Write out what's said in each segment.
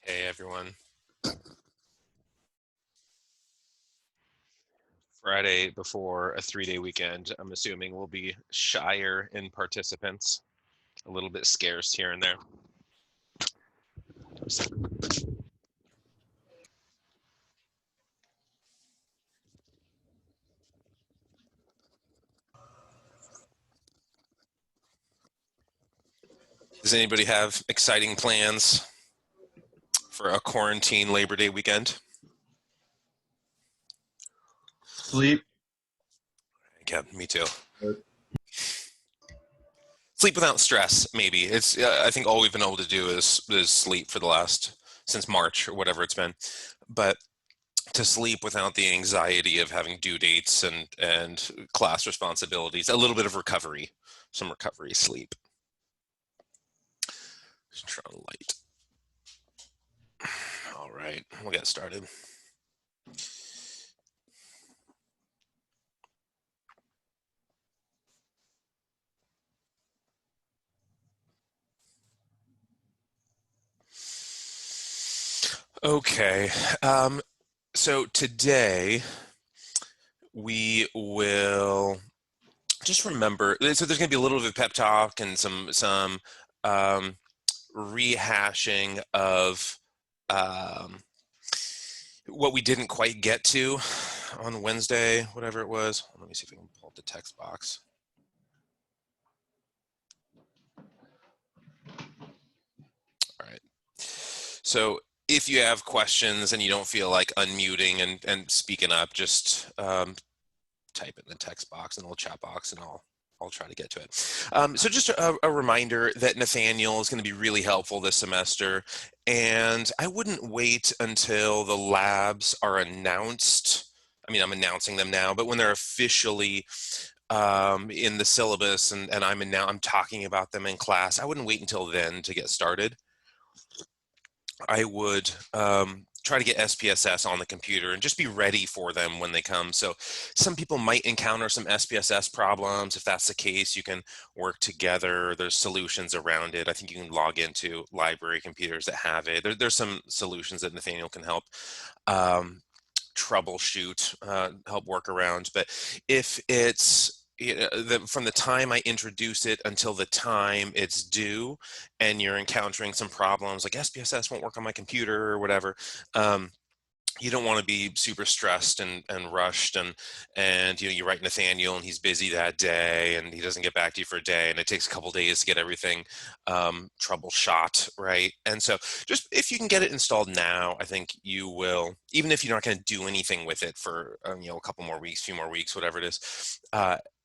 Hey everyone. Friday before a 3-day weekend, I'm assuming we'll be shyer in participants, a little bit scarce here and there. Does anybody have exciting plans for a quarantine Labor Day weekend? Sleep. Yeah, me too. Sleep without stress, maybe. It's I think all we've been able to do is sleep for the last since March or whatever it's been. But to sleep without the anxiety of having due dates and class responsibilities, a little bit of recovery, some recovery sleep. Just turn on the light. All right, we'll get started. Okay, so today we will just remember, so there's going to be a little bit of pep talk and some rehashing of what we didn't quite get to on Wednesday, whatever it was. Let me see if I can pull up the text box. All right. So if you have questions and you don't feel like unmuting and speaking up, just type it in the text box and the little chat box, and I'll try to get to it. So just a reminder that Nathaniel is going to be really helpful this semester, and I wouldn't wait until the labs are announced. I mean, I'm announcing them now, but when they're officially in the syllabus and I'm talking about them in class, I wouldn't wait until then to get started. I would try to get SPSS on the computer and just be ready for them when they come. So some people might encounter some SPSS problems. If that's the case, you can work together. There's solutions around it. I think you can log into library computers that have it. There's some solutions that Nathaniel can help troubleshoot, help work around. But if it's from the time I introduce it until the time it's due, and you're encountering some problems like SPSS won't work on my computer or whatever, you don't want to be super stressed and rushed and you write Nathaniel and he's busy that day and he doesn't get back to you for a day and it takes a couple days to get everything troubleshot, right? And so just if you can get it installed now, I think you will, even if you're not going to do anything with it for a couple more weeks, few more weeks, whatever it is,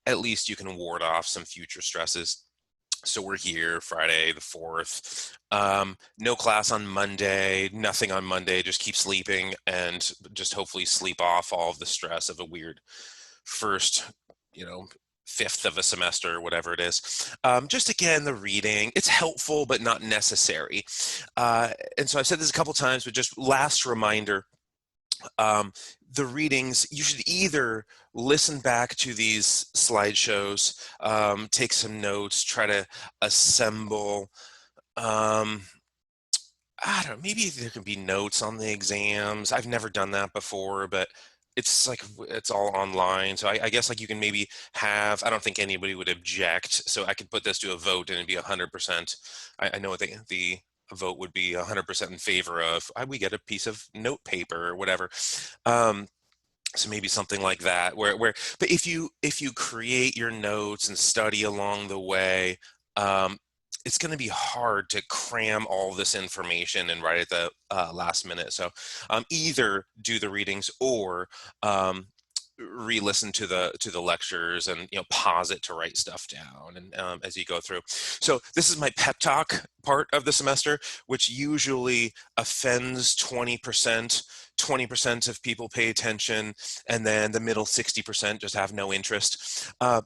at least you can ward off some future stresses. So we're here Friday the 4th. No class on Monday, nothing on Monday, just keep sleeping and just hopefully sleep off all of the stress of a weird first, fifth of a semester, whatever it is. Just again, the reading, it's helpful, but not necessary. And so I've said this a couple times, but just last reminder, the readings, you should either listen back to these slideshows, take some notes, try to assemble, I don't know, maybe there can be notes on the exams. I've never done that before, but it's like, it's all online. So I guess like you can maybe have, I don't think anybody would object. So I could put this to a vote and it'd be 100%. I know the vote would be 100% in favor of we get a piece of note paper or whatever. So maybe something like that where but if you create your notes and study along the way, it's going to be hard to cram all this information and right at the last minute. So either do the readings or re-listen to the lectures and pause it to write stuff down and as you go through. So this is my pep talk part of the semester, which usually offends 20% of people pay attention, and then the middle 60% just have no interest. But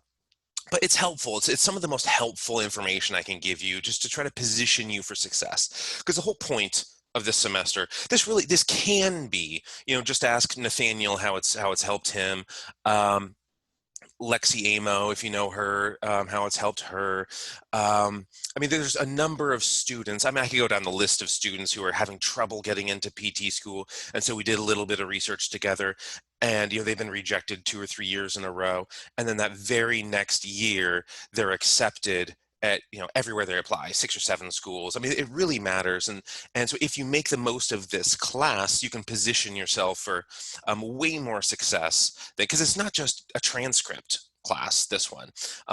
it's helpful. It's some of the most helpful information I can give you just to try to position you for success. Because the whole point of this semester, this can be, just ask Nathaniel how it's helped him. Lexi Amo, if you know her, how it's helped her. I mean, there's a number of students. I mean, I could go down the list of students who are having trouble getting into PT school. And so we did a little bit of research together. And, they've been rejected 2 or 3 years in a row. And then that very next year, they're accepted at, everywhere they apply, 6 or 7 schools. I mean, it really matters. And so if you make the most of this class, you can position yourself for way more success, because it's not just a transcript class, this one.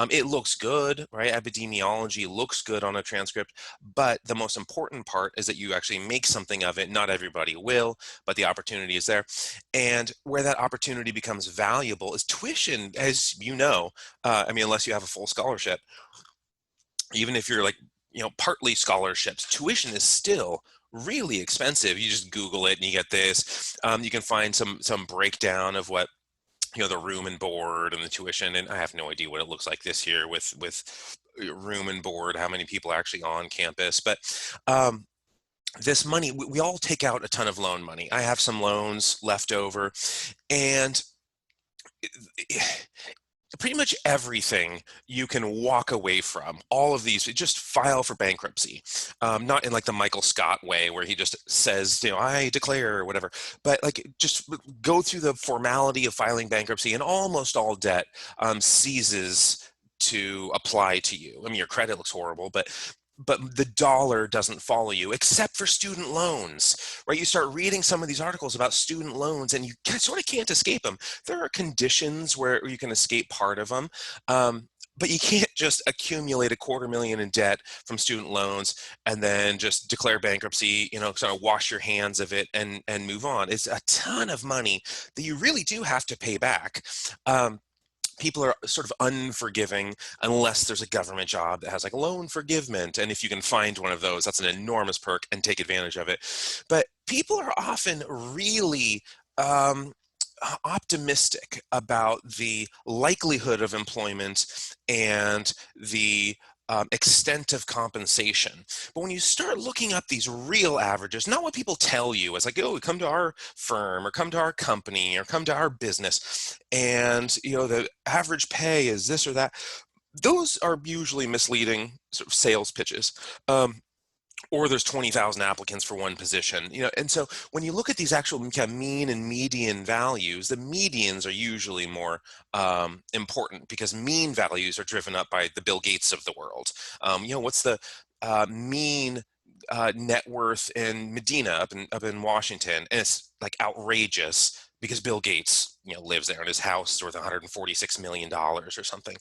It looks good, right? Epidemiology looks good on a transcript, but the most important part is that you actually make something of it. Not everybody will, but the opportunity is there. And where that opportunity becomes valuable is tuition, as you know. I mean, unless you have a full scholarship, even if you're like, partly scholarships, tuition is still really expensive. You just Google it and you get this. You can find some breakdown of what, the room and board and the tuition. And I have no idea what it looks like this year with room and board, how many people are actually on campus. But this money, we all take out a ton of loan money. I have some loans left over, and pretty much everything you can walk away from. All of these, just file for bankruptcy. Not in like the Michael Scott way where he just says, I declare or whatever, but like just go through the formality of filing bankruptcy, and almost all debt ceases to apply to you. I mean, your credit looks horrible, but the dollar doesn't follow you, except for student loans, right? You start reading some of these articles about student loans and you sort of can't escape them. There are conditions where you can escape part of them, but you can't just accumulate $250,000 in debt from student loans and then just declare bankruptcy, sort of wash your hands of it and move on. It's a ton of money that you really do have to pay back. People are sort of unforgiving unless there's a government job that has like loan forgivement. And if you can find one of those, that's an enormous perk, and take advantage of it. But people are often really optimistic about the likelihood of employment and the extent of compensation. But when you start looking up these real averages, not what people tell you, it's like, oh, come to our firm or come to our company or come to our business, and the average pay is this or that. Those are usually misleading sort of sales pitches. Or there's 20,000 applicants for one position, and so when you look at these actual kind of mean and median values, the medians are usually more important, because mean values are driven up by the Bill Gates of the world. What's the mean net worth in Medina up in Washington? And it's like outrageous because Bill Gates, lives there and his house is worth $146 million or something.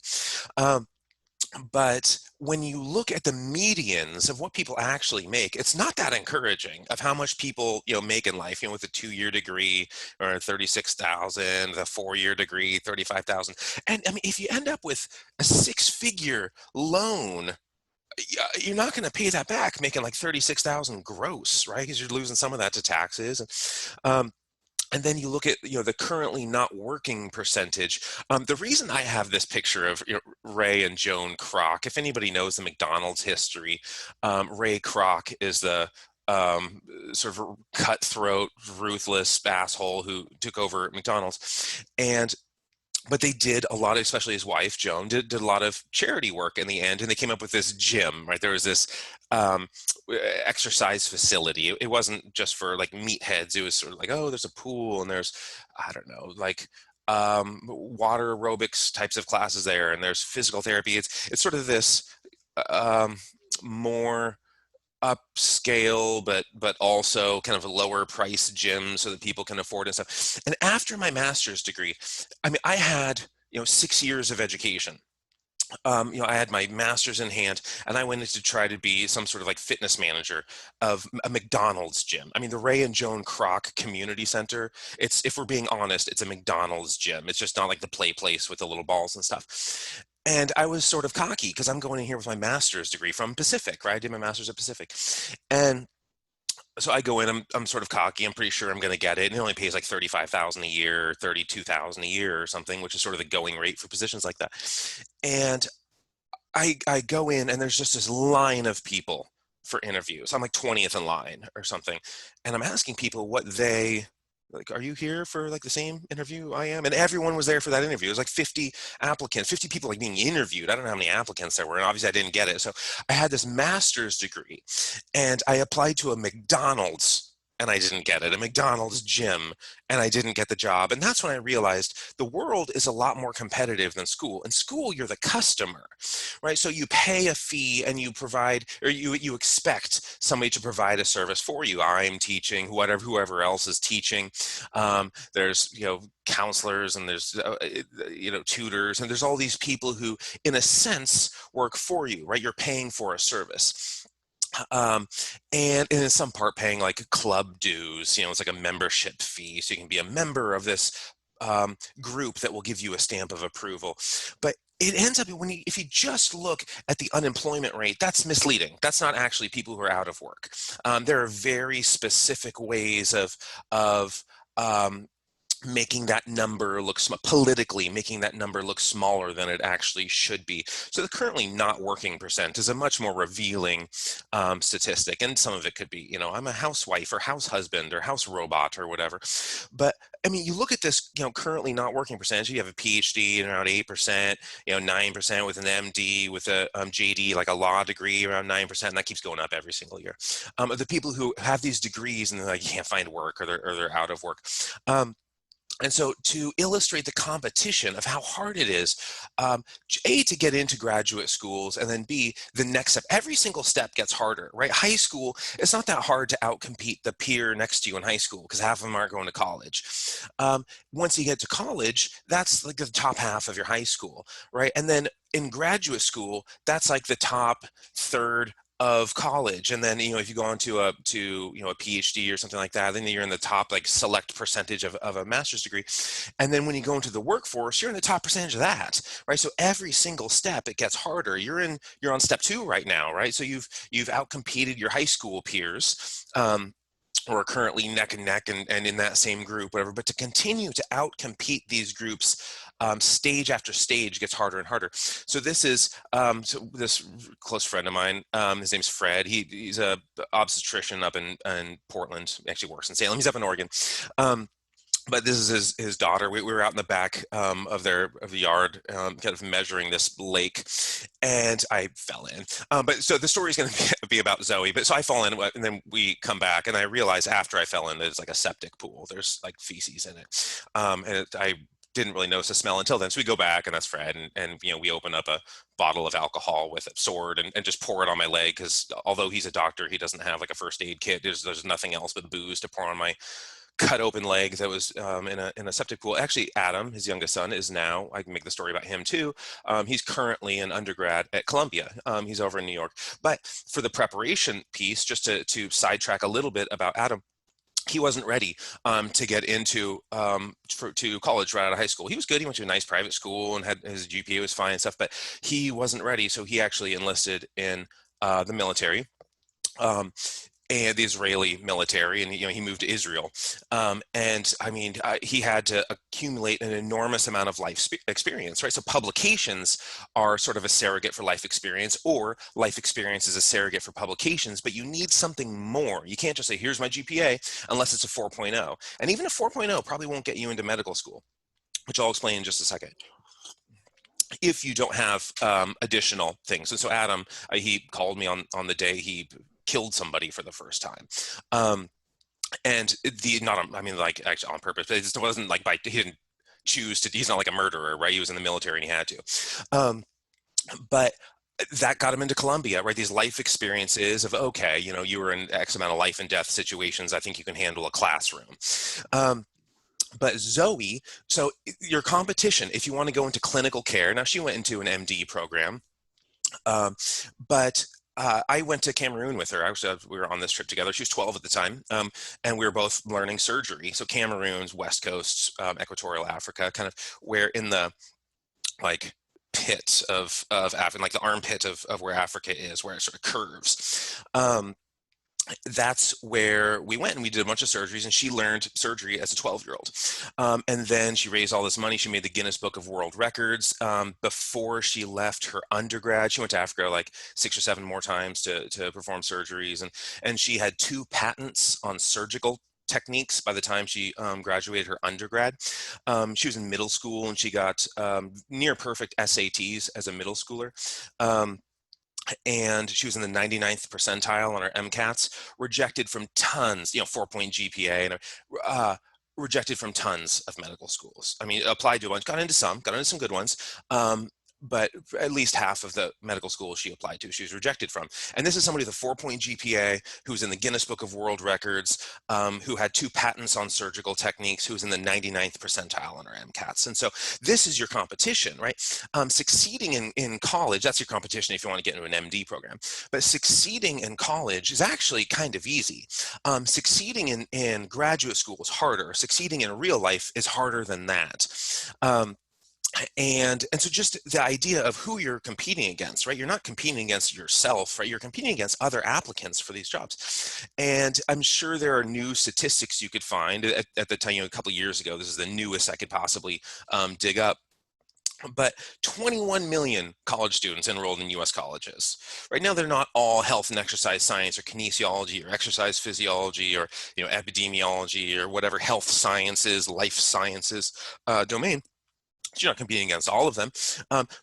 But when you look at the medians of what people actually make, it's not that encouraging of how much people, make in life, with a 2-year degree or 36,000, the 4-year degree, 35,000. And I mean, if you end up with a 6-figure loan, you're not going to pay that back making like 36,000 gross, right? Because you're losing some of that to taxes. And then you look at the currently not working percentage. The reason I have this picture of Ray and Joan Kroc, if anybody knows the McDonald's history, Ray Kroc is the sort of cutthroat, ruthless asshole who took over McDonald's. But they did a lot of, especially his wife, Joan, did a lot of charity work in the end. And they came up with this gym, right? There was this exercise facility. It wasn't just for like meatheads. It was sort of like, oh, there's a pool and there's, I don't know, like water aerobics types of classes there. And there's physical therapy. It's sort of this more upscale, but also kind of a lower price gym so that people can afford and stuff. And after my master's degree, I mean, I had 6 years of education. I had my master's in hand, and I went in to try to be some sort of like fitness manager of a McDonald's gym. I mean, the Ray and Joan Kroc Community Center, if we're being honest, it's a McDonald's gym. It's just not like the play place with the little balls and stuff. And I was sort of cocky because I'm going in here with my master's degree from Pacific, right? I did my master's at Pacific. And so I go in, I'm sort of cocky. I'm pretty sure I'm going to get it. And it only pays like 35,000 a year, 32,000 a year or something, which is sort of the going rate for positions like that. And I go in and there's just this line of people for interviews. I'm like 20th in line or something. And I'm asking people what they like, are you here for like the same interview I am? And everyone was there for that interview. It was like 50 applicants, 50 people like being interviewed. I don't know how many applicants there were, and obviously I didn't get it. So I had this master's degree, and I applied to a McDonald's. And I didn't get it, a McDonald's gym, and I didn't get the job. And that's when I realized the world is a lot more competitive than school. In school, you're the customer, right? So you pay a fee and you provide, or you expect somebody to provide a service for you. I'm teaching, whoever else is teaching. There's, counselors, and there's, tutors, and there's all these people who, in a sense, work for you, right? You're paying for a service. Um, and in some part paying like club dues, it's like a membership fee. So you can be a member of this group that will give you a stamp of approval. But it ends up if you just look at the unemployment rate, that's misleading. That's not actually people who are out of work. There are very specific ways of making that number look politically, making that number look smaller than it actually should be. So the currently not working percent is a much more revealing statistic. And some of it could be, I'm a housewife or house husband or house robot or whatever. But I mean, you look at this, currently not working percentage, you have a PhD and around 8%, 9% with an MD, with a JD, like a law degree, around 9%, and that keeps going up every single year. The people who have these degrees and they're like, you can't find work, or they're out of work. And so to illustrate the competition of how hard it is, A, to get into graduate schools, and then B, the next step, every single step gets harder, right? High school, it's not that hard to outcompete the peer next to you in high school because half of them aren't going to college. Once you get to college, that's like the top half of your high school, right? And then in graduate school, that's like the top third of college. And then, if you go on to a PhD or something like that, then you're in the top like select percentage of a master's degree. And then when you go into the workforce, you're in the top percentage of that, right? So every single step, it gets harder. You're on step 2 right now, right? So you've outcompeted your high school peers. Or are currently neck and neck and in that same group, whatever. But to continue to outcompete these groups, stage after stage, gets harder and harder. So this is so this close friend of mine. His name's Fred. He's a obstetrician up in Portland. He actually works in Salem. He's up in Oregon. But this is his daughter. We were out in the back of the yard, kind of measuring this lake, and I fell in. But so the story is going to be about Zoe. But so I fall in, and then we come back, and I realize after I fell in that it's like a septic pool. There's like feces in it, I didn't really notice the smell until then. So we go back, and that's Fred, and we open up a bottle of alcohol with a sword and just pour it on my leg, because although he's a doctor, he doesn't have like a first aid kit. There's nothing else but booze to pour on my cut open leg that was in a septic pool. Actually, Adam, his youngest son, is now, I can make the story about him too. He's currently an undergrad at Columbia. He's over in New York. But for the preparation piece, just to sidetrack a little bit about Adam, he wasn't ready to get into to college right out of high school. He was good. He went to a nice private school and had his GPA was fine and stuff, but he wasn't ready. So he actually enlisted in the military. And the Israeli military, and he moved to Israel, and I mean he had to accumulate an enormous amount of life experience, right? So publications are sort of a surrogate for life experience, or life experience is a surrogate for publications. But you need something more. You can't just say, "Here's my GPA," unless it's a 4.0, and even a 4.0 probably won't get you into medical school, which I'll explain in just a second, if you don't have additional things. And so Adam, he called me on the day he killed somebody for the first time. And I mean, like actually on purpose, but it just wasn't like he didn't choose to, he's not like a murderer, right? He was in the military and he had to. But that got him into Columbia, right? These life experiences of, okay, you were in X amount of life and death situations. I think you can handle a classroom. But Zoe, so your competition, if you want to go into clinical care, now she went into an MD program, but I went to Cameroon with her. Actually, we were on this trip together. She was 12 at the time, and we were both learning surgery. So Cameroon's West Coast, Equatorial Africa, kind of where in the like pit of Africa, like the armpit of where Africa is, where it sort of curves. That's where we went, and we did a bunch of surgeries, and she learned surgery as a 12-year-old. And then she raised all this money. She made the Guinness Book of World Records. Before she left her undergrad, she went to Africa like 6 or 7 more times to perform surgeries. And she had 2 patents on surgical techniques by the time she graduated her undergrad. She was in middle school and she got near perfect SATs as a middle schooler. And she was in the 99th percentile on her MCATs, rejected from tons, 4-point GPA, and rejected from tons of medical schools. I mean, applied to a bunch, got into some good ones. But at least half of the medical schools she applied to, she was rejected from. And this is somebody with a 4-point GPA who's in the Guinness Book of World Records, who had 2 patents on surgical techniques, who was in the 99th percentile on her MCATs. And so this is your competition, right? Succeeding in college, that's your competition if you want to get into an MD program. But succeeding in college is actually kind of easy. Succeeding in graduate school is harder. Succeeding in real life is harder than that. And so just the idea of who you're competing against, right? You're not competing against yourself, right? You're competing against other applicants for these jobs. And I'm sure there are new statistics you could find at the time, a couple of years ago. This is the newest I could possibly dig up. But 21 million college students enrolled in US colleges. Right now, they're not all health and exercise science or kinesiology or exercise physiology or epidemiology or whatever health sciences, life sciences domain. You're not competing against all of them,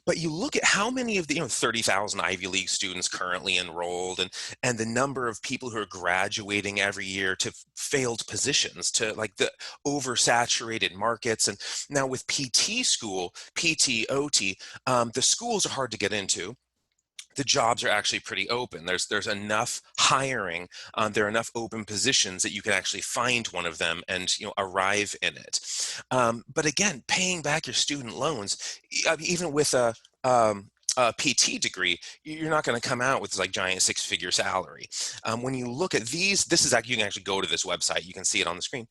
but you look at how many of the 30,000 Ivy League students currently enrolled, and the number of people who are graduating every year to failed positions, to like the oversaturated markets. And now with PT school, PT, OT, the schools are hard to get into. The jobs are actually pretty open. There's enough hiring. There are enough open positions that you can actually find one of them and arrive in it. But again, paying back your student loans, even with a PT degree, you're not going to come out with this like giant 6-figure salary. When you look at these, this is actually, you can actually go to this website. You can see it on the screen,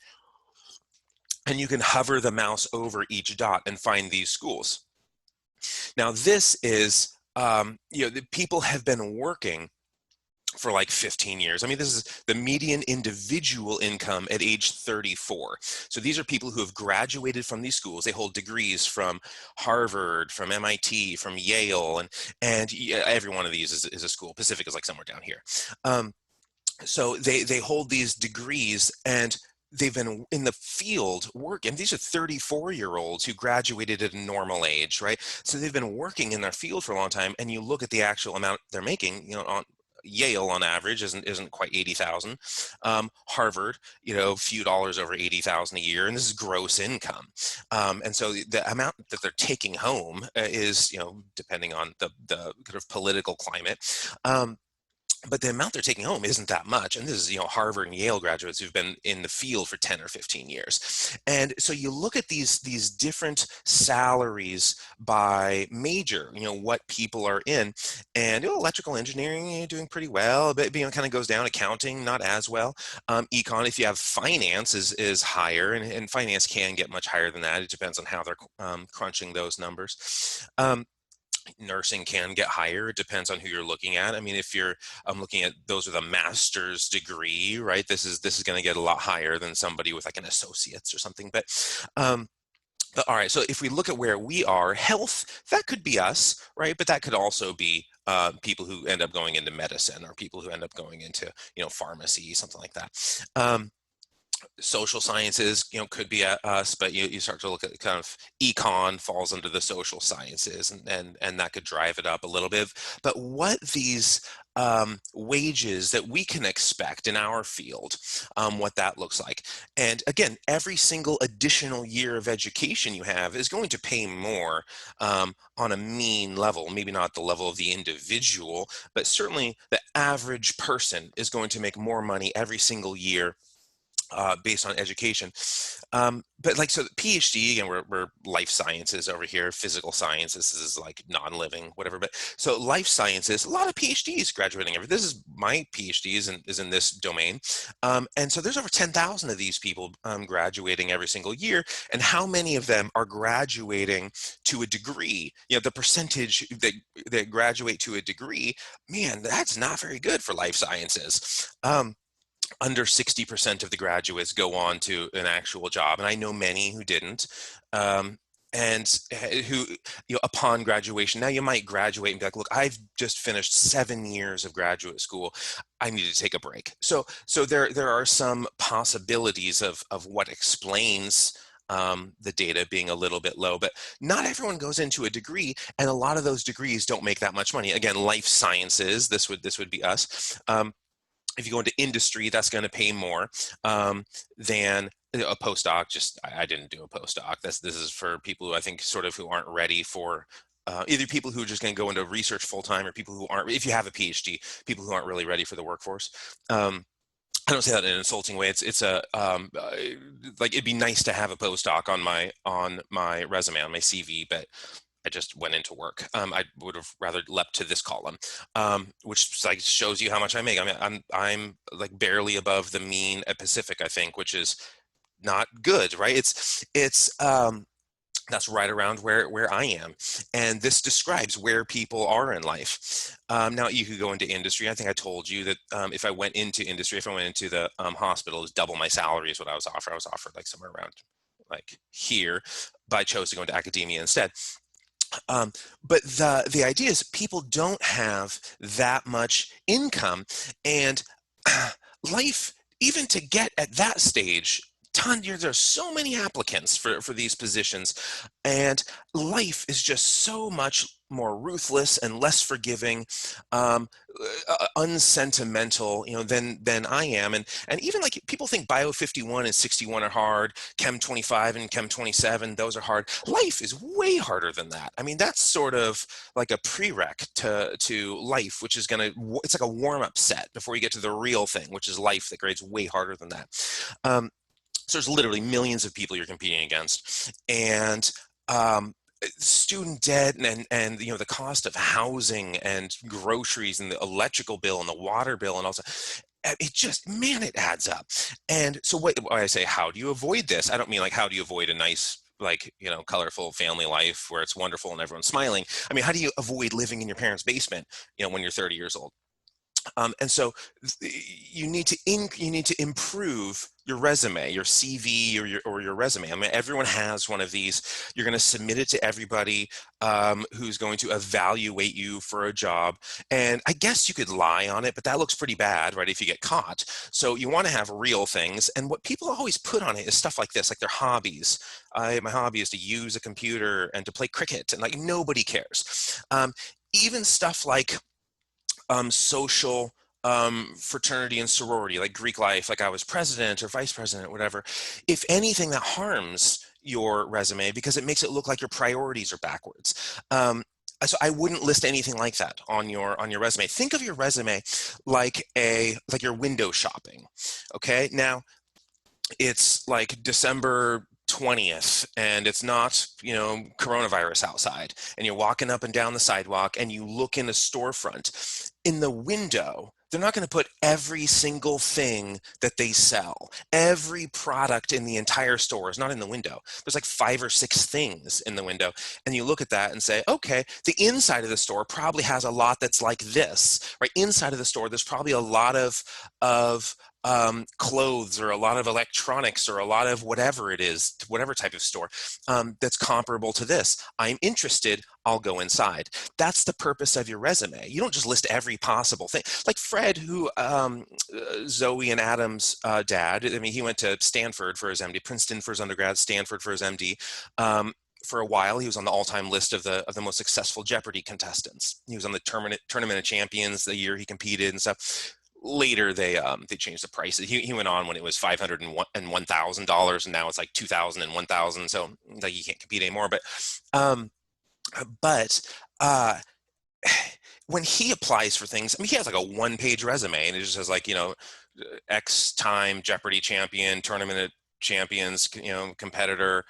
and you can hover the mouse over each dot and find these schools. Now, this is the people have been working for like 15 years. I mean, this is the median individual income at age 34. So these are people who have graduated from these schools. They hold degrees from Harvard, from MIT, from Yale, and every one of these is a school. Pacific is like somewhere down here. So they hold these degrees, and they've been in the field working. These are 34-year-olds who graduated at a normal age, right? So they've been working in their field for a long time, and you look at the actual amount they're making, on Yale on average isn't quite 80,000. Harvard, a few dollars over 80,000 a year, and this is gross income. And so the amount that they're taking home is, depending on the kind of political climate. But the amount they're taking home isn't that much. And this is, Harvard and Yale graduates who've been in the field for 10 or 15 years. And so you look at these different salaries by major, what people are in, and electrical engineering doing pretty well, but kind of goes down. Accounting, not as well. Econ, if you have finance, is higher, and finance can get much higher than that. It depends on how they're crunching those numbers. Nursing can get higher. It depends on who you're looking at. I mean, if you're looking at those with a master's degree, right, this is going to get a lot higher than somebody with like an associate's or something. But all right, so if we look at where we are, health, that could be us, right? But that could also be people who end up going into medicine, or people who end up going into pharmacy, something like that. Social sciences, could be us, but you start to look at kind of econ falls under the social sciences, and that could drive it up a little bit. But what these wages that we can expect in our field, what that looks like. And again, every single additional year of education you have is going to pay more on a mean level, maybe not the level of the individual, but certainly the average person is going to make more money every single year based on education. But like, so the PhD, again, we're life sciences over here, physical sciences is like non-living, whatever. But so life sciences, a lot of PhDs graduating every, this is my PhD is in this domain. And so there's over 10,000 of these people graduating every single year. And how many of them are graduating to a degree? The percentage that graduate to a degree, man, that's not very good for life sciences. Under 60% of the graduates go on to an actual job, and I know many who didn't. and who, upon graduation, now you might graduate and be like, look, I've just finished 7 years of graduate school. I need to take a break. So there are some possibilities of what explains the data being a little bit low, but not everyone goes into a degree, and a lot of those degrees don't make that much money. Again, life sciences, this would be us. If you go into industry, that's going to pay more than a postdoc. Just I didn't do a postdoc. This is for people who I think sort of who aren't ready for either people who are just going to go into research full time, or people who aren't. If you have a PhD, people who aren't really ready for the workforce. I don't say that in an insulting way. It's a like it'd be nice to have a postdoc on my resume, on my CV, but I just went into work. I would have rather leapt to this column, which like shows you how much I make. I mean, I'm like barely above the mean at Pacific, I think, which is not good, right? It's that's right around where I am, and this describes where people are in life. Now you could go into industry. I think I told you that if I went into industry, if I went into the hospital, it was double my salary is what I was offered. I was offered like somewhere around like here, but I chose to go into academia instead. But the idea is people don't have that much income, and life, even to get at that stage, there's so many applicants for these positions, and life is just so much more ruthless and less forgiving, um, unsentimental, than I am. And even like people think Bio 51 and 61 are hard, Chem 25 and Chem 27, those are hard. Life is way harder than that. I mean, that's sort of like a prereq to life, which is it's like a warm-up set before you get to the real thing, which is life, that grades way harder than that. Um, so there's literally millions of people you're competing against, and student debt and the cost of housing and groceries and the electrical bill and the water bill and also it just, man, it adds up. And so what I say, how do you avoid this? I don't mean like how do you avoid a nice, like, colorful family life where it's wonderful and everyone's smiling. I mean, how do you avoid living in your parents' basement, when you're 30 years old? And so you need to improve your resume, your CV, or your resume. I mean, everyone has one of these. You're going to submit it to everybody who's going to evaluate you for a job. And I guess you could lie on it, but that looks pretty bad, right, if you get caught. So you want to have real things. And what people always put on it is stuff like this, like their hobbies. My hobby is to use a computer and to play cricket, and like nobody cares. Even stuff like social fraternity and sorority, like Greek life, like I was president or vice president, whatever. If anything, that harms your resume because it makes it look like your priorities are backwards. So I wouldn't list anything like that on your resume. Think of your resume like you're window shopping. Okay, now it's like December 20th and it's not, coronavirus outside, and you're walking up and down the sidewalk and you look in a storefront. In the window, they're not going to put every single thing that they sell. Every product in the entire store is not in the window. There's like 5 or 6 things in the window. And you look at that and say, okay, the inside of the store probably has a lot that's like this, right? Inside of the store, there's probably a lot of clothes or a lot of electronics or a lot of whatever it is, whatever type of store that's comparable to this. I'm interested. I'll go inside. That's the purpose of your resume. You don't just list every possible thing. Like Fred, who Zoe and Adam's dad. I mean, he went to Stanford for his MD, Princeton for his undergrad, Stanford for his MD. For a while, he was on the all-time list of the most successful Jeopardy contestants. He was on the tournament of champions the year he competed and stuff. Later, they changed the prices. He went on when it was $500 and $1,000, and now it's like $2,000 and $1,000. So like he can't compete anymore. But when he applies for things, I mean, he has like a 1-page resume, and it just says like, X time Jeopardy champion, tournament of champions, competitor,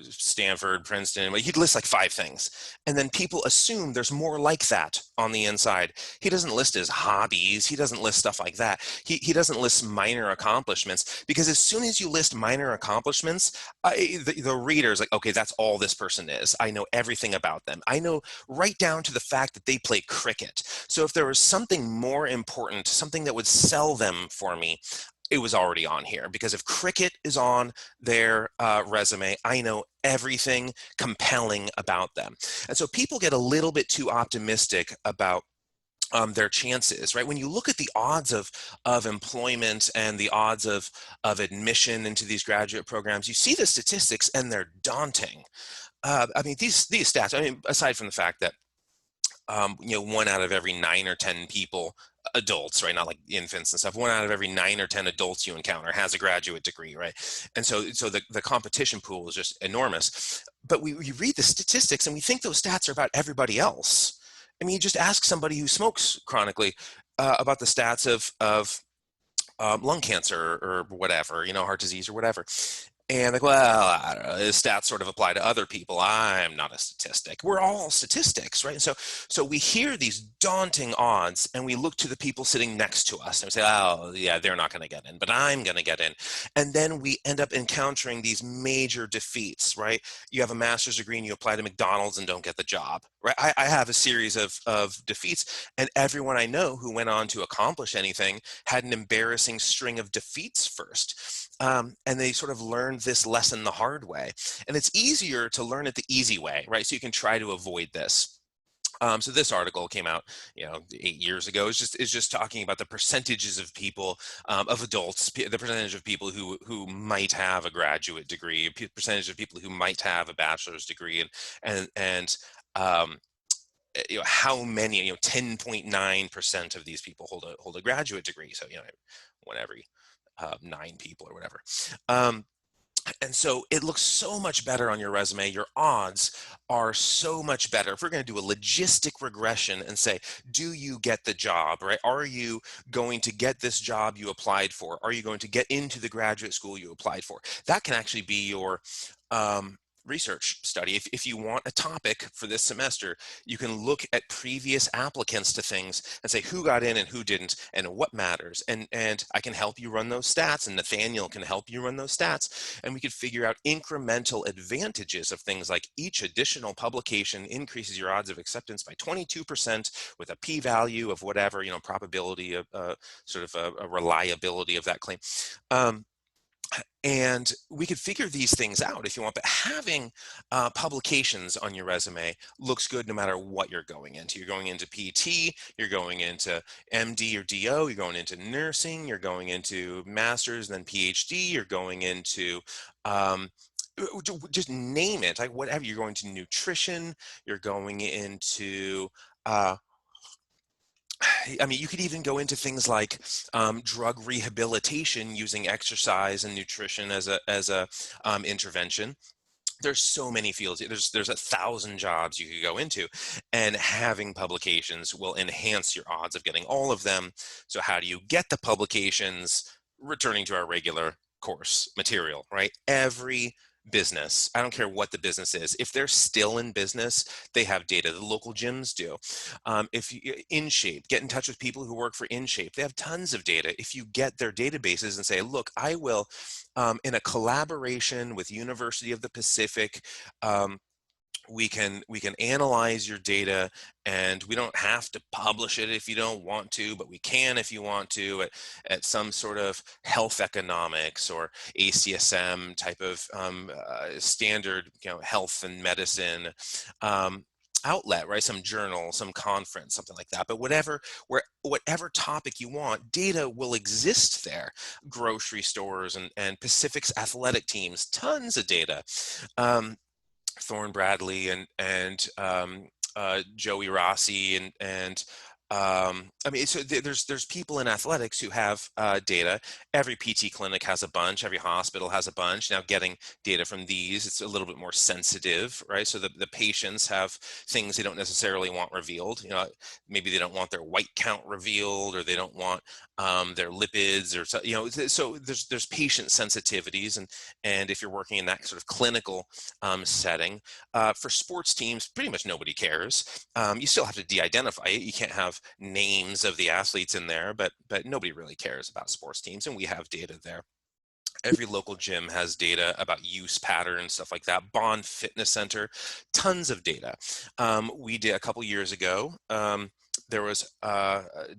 Stanford, Princeton. He'd list like 5 things, and then people assume there's more like that on the inside. He doesn't list his hobbies. He doesn't list stuff like that. He doesn't list minor accomplishments, because as soon as you list minor accomplishments, the reader's like, okay, that's all this person is. I know everything about them. I know right down to the fact that they play cricket. So if there was something more important, something that would sell them for me, it was already on here, because if cricket is on their resume, I know everything compelling about them. And so people get a little bit too optimistic about their chances, right? When you look at the odds of employment and the odds of admission into these graduate programs, you see the statistics and they're daunting. I mean, these stats, I mean, aside from the fact that, 1 out of every 9 or 10 people, adults, right? Not like infants and stuff. 1 out of every 9 or 10 adults you encounter has a graduate degree, right? And so the competition pool is just enormous. But we read the statistics and we think those stats are about everybody else. I mean, you just ask somebody who smokes chronically about the stats of lung cancer or whatever, heart disease or whatever. And like, well, I don't know, the stats sort of apply to other people. I'm not a statistic. We're all statistics, right? And so we hear these daunting odds and we look to the people sitting next to us and we say, oh, yeah, they're not going to get in, but I'm going to get in. And then we end up encountering these major defeats, right? You have a master's degree and you apply to McDonald's and don't get the job, right? I have a series of defeats, and everyone I know who went on to accomplish anything had an embarrassing string of defeats first. And they sort of learned this lesson the hard way. And it's easier to learn it the easy way, right? So you can try to avoid this. So this article came out, 8 years ago. Is just talking about the percentages of people, of adults, the percentage of people who might have a graduate degree, percentage of people who might have a bachelor's degree, and um, how many, 10.9% of these people hold a graduate degree. So 1 every 9 people or whatever. And so it looks so much better on your resume. Your odds are so much better. If we're going to do a logistic regression and say, do you get the job, right? Are you going to get this job you applied for? Are you going to get into the graduate school you applied for? That can actually be your research study. If you want a topic for this semester, you can look at previous applicants to things and say who got in and who didn't and what matters. And I can help you run those stats, and Nathaniel can help you run those stats, and we could figure out incremental advantages of things like each additional publication increases your odds of acceptance by 22% with a p-value of whatever, probability of sort of a reliability of that claim. And we could figure these things out if you want, but having publications on your resume looks good no matter what you're going into. You're going into PT, you're going into MD or DO, you're going into nursing, you're going into master's and then PhD, you're going into just name it, like whatever. You're going to nutrition, you're going into I mean, you could even go into things like drug rehabilitation using exercise and nutrition as a intervention. There's so many fields. There's 1,000 jobs you could go into, and having publications will enhance your odds of getting all of them. So how do you get the publications? Returning to our regular course material, right? Every business, I don't care what the business is, if they're still in business, they have data. The local gyms do. If you InShape, get in touch with people who work for InShape. They have tons of data. If you get their databases and say, look, I will, in a collaboration with University of the Pacific, we can analyze your data, and we don't have to publish it if you don't want to, but we can if you want to at some sort of health economics or ACSM type of standard, health and medicine outlet, right? Some journal, some conference, something like that. But whatever topic you want, data will exist there. Grocery stores and Pacific's athletic teams, tons of data. Thorne Bradley and Joey Rossi and I mean, so there's people in athletics who have data. Every PT clinic has a bunch. Every hospital has a bunch. Now, getting data from these, it's a little bit more sensitive, right? So the patients have things they don't necessarily want revealed. Maybe they don't want their white count revealed, or they don't want their lipids, or so there's patient sensitivities, and if you're working in that sort of clinical setting, for sports teams, pretty much nobody cares. You still have to de-identify it. You can't have names of the athletes in there, but nobody really cares about sports teams, and we have data there. Every local gym has data about use patterns, stuff like that. Bond Fitness Center, tons of data. We did a couple years ago, there was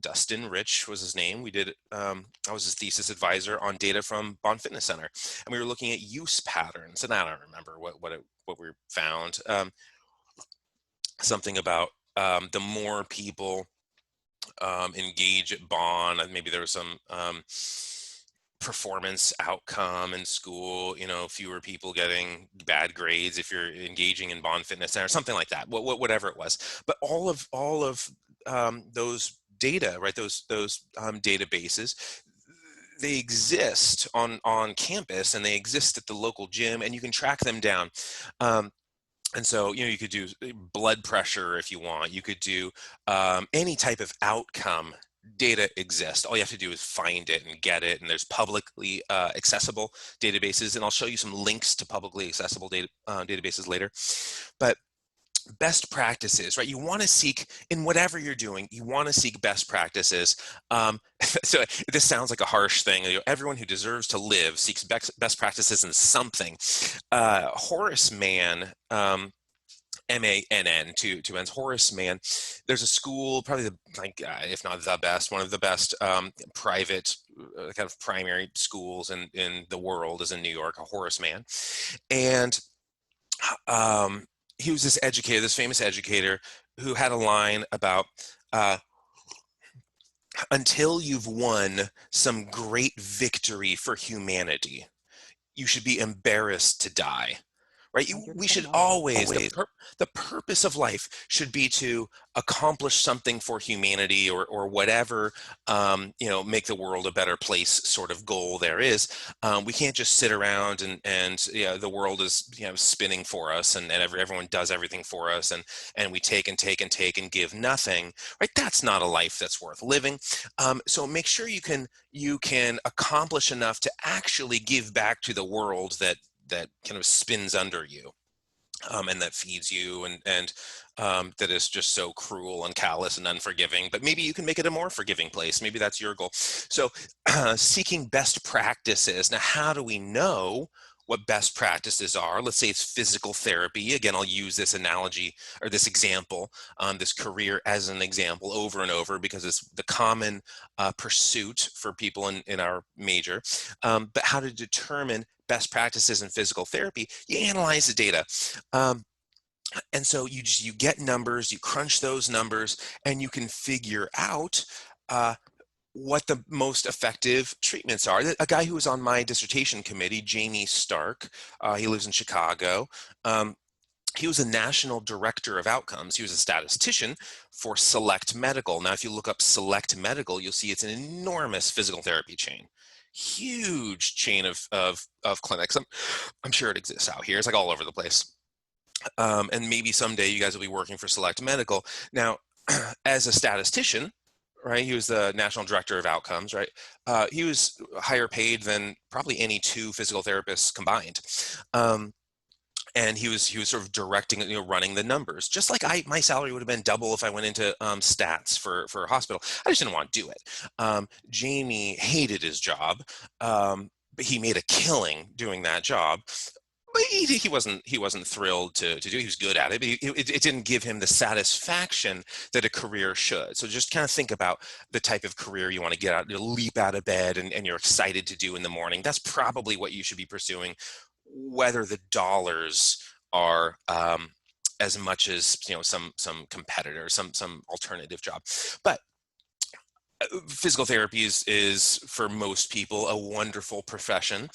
Dustin Rich was his name. We did, I was his thesis advisor on data from Bond Fitness Center, and we were looking at use patterns. And I don't remember what we found. Something about the more people engage at Bond, and maybe there was some performance outcome in school, fewer people getting bad grades if you're engaging in Bond Fitness Center, something like that, whatever it was. But all of those data, right, those databases, they exist on campus, and they exist at the local gym, and you can track them down. And so, you could do blood pressure if you want. You could do any type of outcome. Data exists. All you have to do is find it and get it. And there's publicly accessible databases. And I'll show you some links to publicly accessible databases later. But best practices, right? You want to seek, in whatever you're doing, you want to seek best practices. So this sounds like a harsh thing. Everyone who deserves to live seeks best practices in something. Horace Mann, Mann, two ends, Horace Mann. There's a school, probably if not the best, one of the best private kind of primary schools in the world is in New York, a Horace Mann. And he was this educator, this famous educator, who had a line about until you've won some great victory for humanity, you should be embarrassed to die. Right? We should always, the purpose of life should be to accomplish something for humanity, or whatever, make the world a better place sort of goal there is. We can't just sit around and the world is, spinning for us, and everyone does everything for us, and we take and take and take and give nothing, right? That's not a life that's worth living. So make sure you can accomplish enough to actually give back to the world that kind of spins under you, and that feeds you, and that is just so cruel and callous and unforgiving. But maybe you can make it a more forgiving place. Maybe that's your goal. So seeking best practices. Now, how do we know what best practices are? Let's say it's physical therapy. Again, I'll use this analogy or this example, this career as an example over and over, because it's the common pursuit for people in our major. But how to determine best practices in physical therapy? You analyze the data. And so you get numbers, you crunch those numbers, and you can figure out what the most effective treatments are. A guy who was on my dissertation committee, Jamie Stark, he lives in Chicago. He was a national director of outcomes. He was a statistician for Select Medical. Now, if you look up Select Medical, you'll see it's an enormous physical therapy chain. Huge chain of clinics. I'm sure it exists out here. It's like all over the place. And maybe someday you guys will be working for Select Medical. Now, as a statistician, right, he was the national director of outcomes, right? He was higher paid than probably any two physical therapists combined. And he was sort of directing, running the numbers. Just like my salary would have been double if I went into stats for a hospital. I just didn't want to do it. Jamie hated his job, but he made a killing doing that job. But he wasn't thrilled to do it. He was good at it, but it didn't give him the satisfaction that a career should. So just kind of think about the type of career you want to get out, leap out of bed, and you're excited to do in the morning. That's probably what you should be pursuing, whether the dollars are as much as some competitor, some alternative job. But physical therapy is for most people a wonderful profession,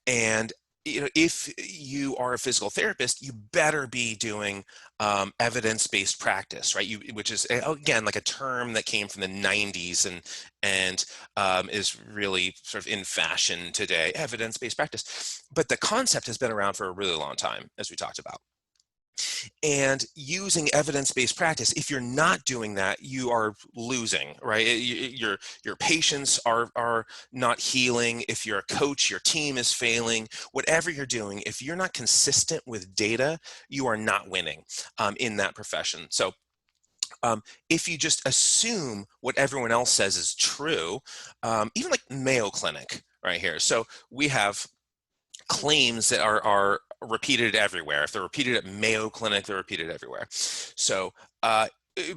and if you are a physical therapist, you better be doing evidence-based practice, right? Which is, again, like a term that came from the 90s and is really sort of in fashion today, evidence-based practice. But the concept has been around for a really long time, as we talked about. And using evidence-based practice, if you're not doing that, you are losing, right? Your patients are not healing. If you're a coach, your team is failing. Whatever you're doing, if you're not consistent with data, you are not winning in that profession. So if you just assume what everyone else says is true, even like Mayo Clinic right here. So we have claims that are repeated everywhere. If they're repeated at Mayo Clinic, they're repeated everywhere. So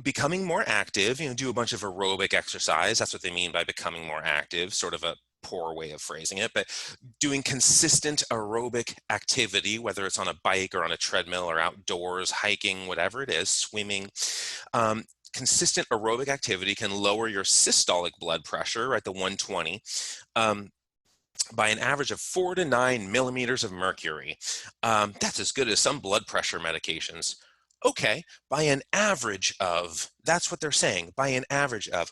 becoming more active, do a bunch of aerobic exercise. That's what they mean by becoming more active, sort of a poor way of phrasing it, but doing consistent aerobic activity, whether it's on a bike or on a treadmill or outdoors, hiking, whatever it is, swimming. Um, Consistent aerobic activity can lower your systolic blood pressure, right, the 120, um, by an average of 4 to 9 millimeters of mercury. That's as good as some blood pressure medications. Okay, by an average of, that's what they're saying, by an average of.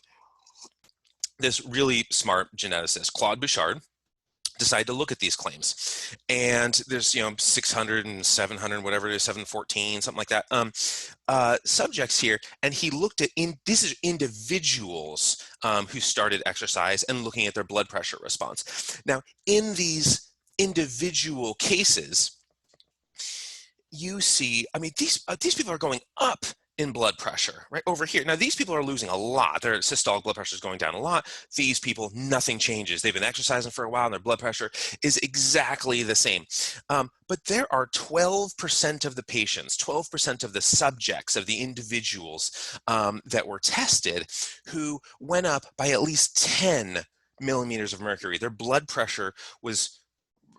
This really smart geneticist, Claude Bouchard, decided to look at these claims. And there's, 600 and 700, whatever it is, 714, something like that, subjects here. And he looked at, this is individuals who started exercise and looking at their blood pressure response. Now, in these individual cases, you see, I mean, these people are going up in blood pressure, right over here. Now, these people are losing a lot. Their systolic blood pressure is going down a lot. These people, nothing changes. They've been exercising for a while and their blood pressure is exactly the same. But there are 12% of the patients, 12% of the subjects, of the individuals that were tested who went up by at least 10 millimeters of mercury. Their blood pressure was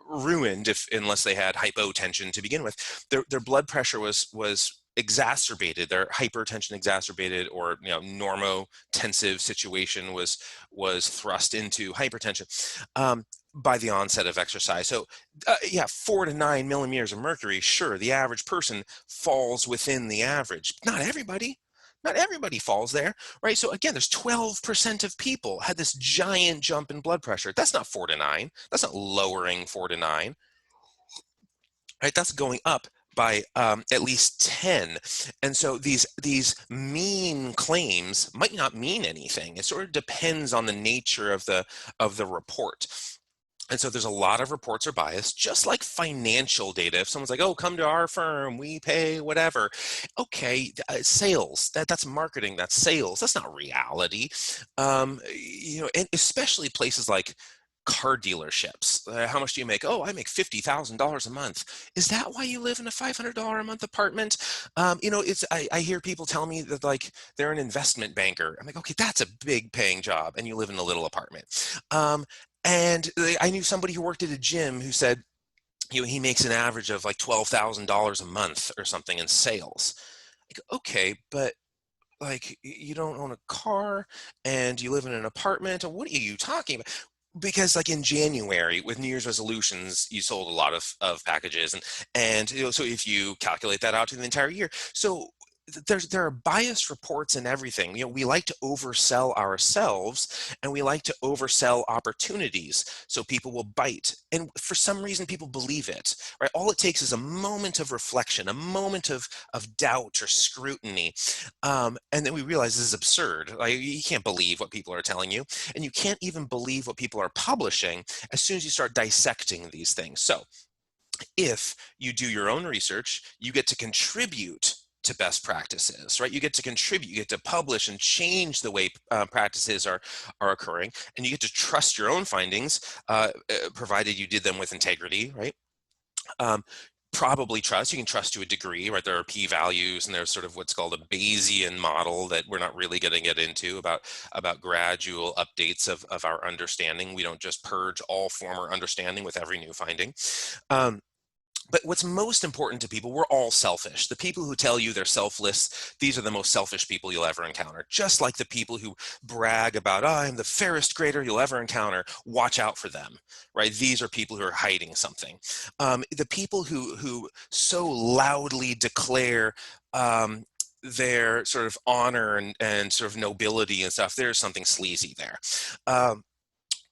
ruined unless they had hypotension to begin with. Their blood pressure was exacerbated, their hypertension exacerbated, or normotensive situation was thrust into hypertension by the onset of exercise. So yeah, 4 to 9 millimeters of mercury, sure, the average person falls within the average. Not everybody falls there, right? So again, there's 12% of people had this giant jump in blood pressure. That's not 4 to 9. That's not lowering 4 to 9, right? That's going up by at least 10. And so these mean claims might not mean anything. It sort of depends on the nature of the report. And so there's a lot of reports are biased, just like financial data. If someone's like, oh, come to our firm, we pay whatever. Okay, sales, that's marketing, that's sales, that's not reality. And especially places like car dealerships. How much do you make? Oh, I make $50,000 a month. Is that why you live in a $500 a month apartment? I hear people tell me that like they're an investment banker. I'm like, okay, that's a big paying job, and you live in a little apartment. And I knew somebody who worked at a gym who said, he makes an average of like $12,000 a month or something in sales. Like, okay, but like you don't own a car and you live in an apartment. What are you talking about? Because like in January with New Year's resolutions, you sold a lot of packages, and so if you calculate that out to the entire year, so there are biased reports and everything. We like to oversell ourselves and we like to oversell opportunities, so people will bite, and for some reason people believe it, right? All it takes is a moment of reflection, a moment of doubt or scrutiny, and then we realize this is absurd. Like, you can't believe what people are telling you, and you can't even believe what people are publishing as soon as you start dissecting these things. So if you do your own research, you get to contribute to best practices, right? You get to contribute, you get to publish and change the way practices are occurring, and you get to trust your own findings, provided you did them with integrity, right? Probably trust, you can trust to a degree, right? There are p-values, and there's sort of what's called a Bayesian model that we're not really going to get into about gradual updates of our understanding. We don't just purge all former understanding with every new finding. But what's most important to people, we're all selfish. The people who tell you they're selfless, these are the most selfish people you'll ever encounter. Just like the people who brag about, oh, I'm the fairest grader you'll ever encounter, watch out for them, right? These are people who are hiding something. The people who so loudly declare their sort of honor and sort of nobility and stuff, there's something sleazy there.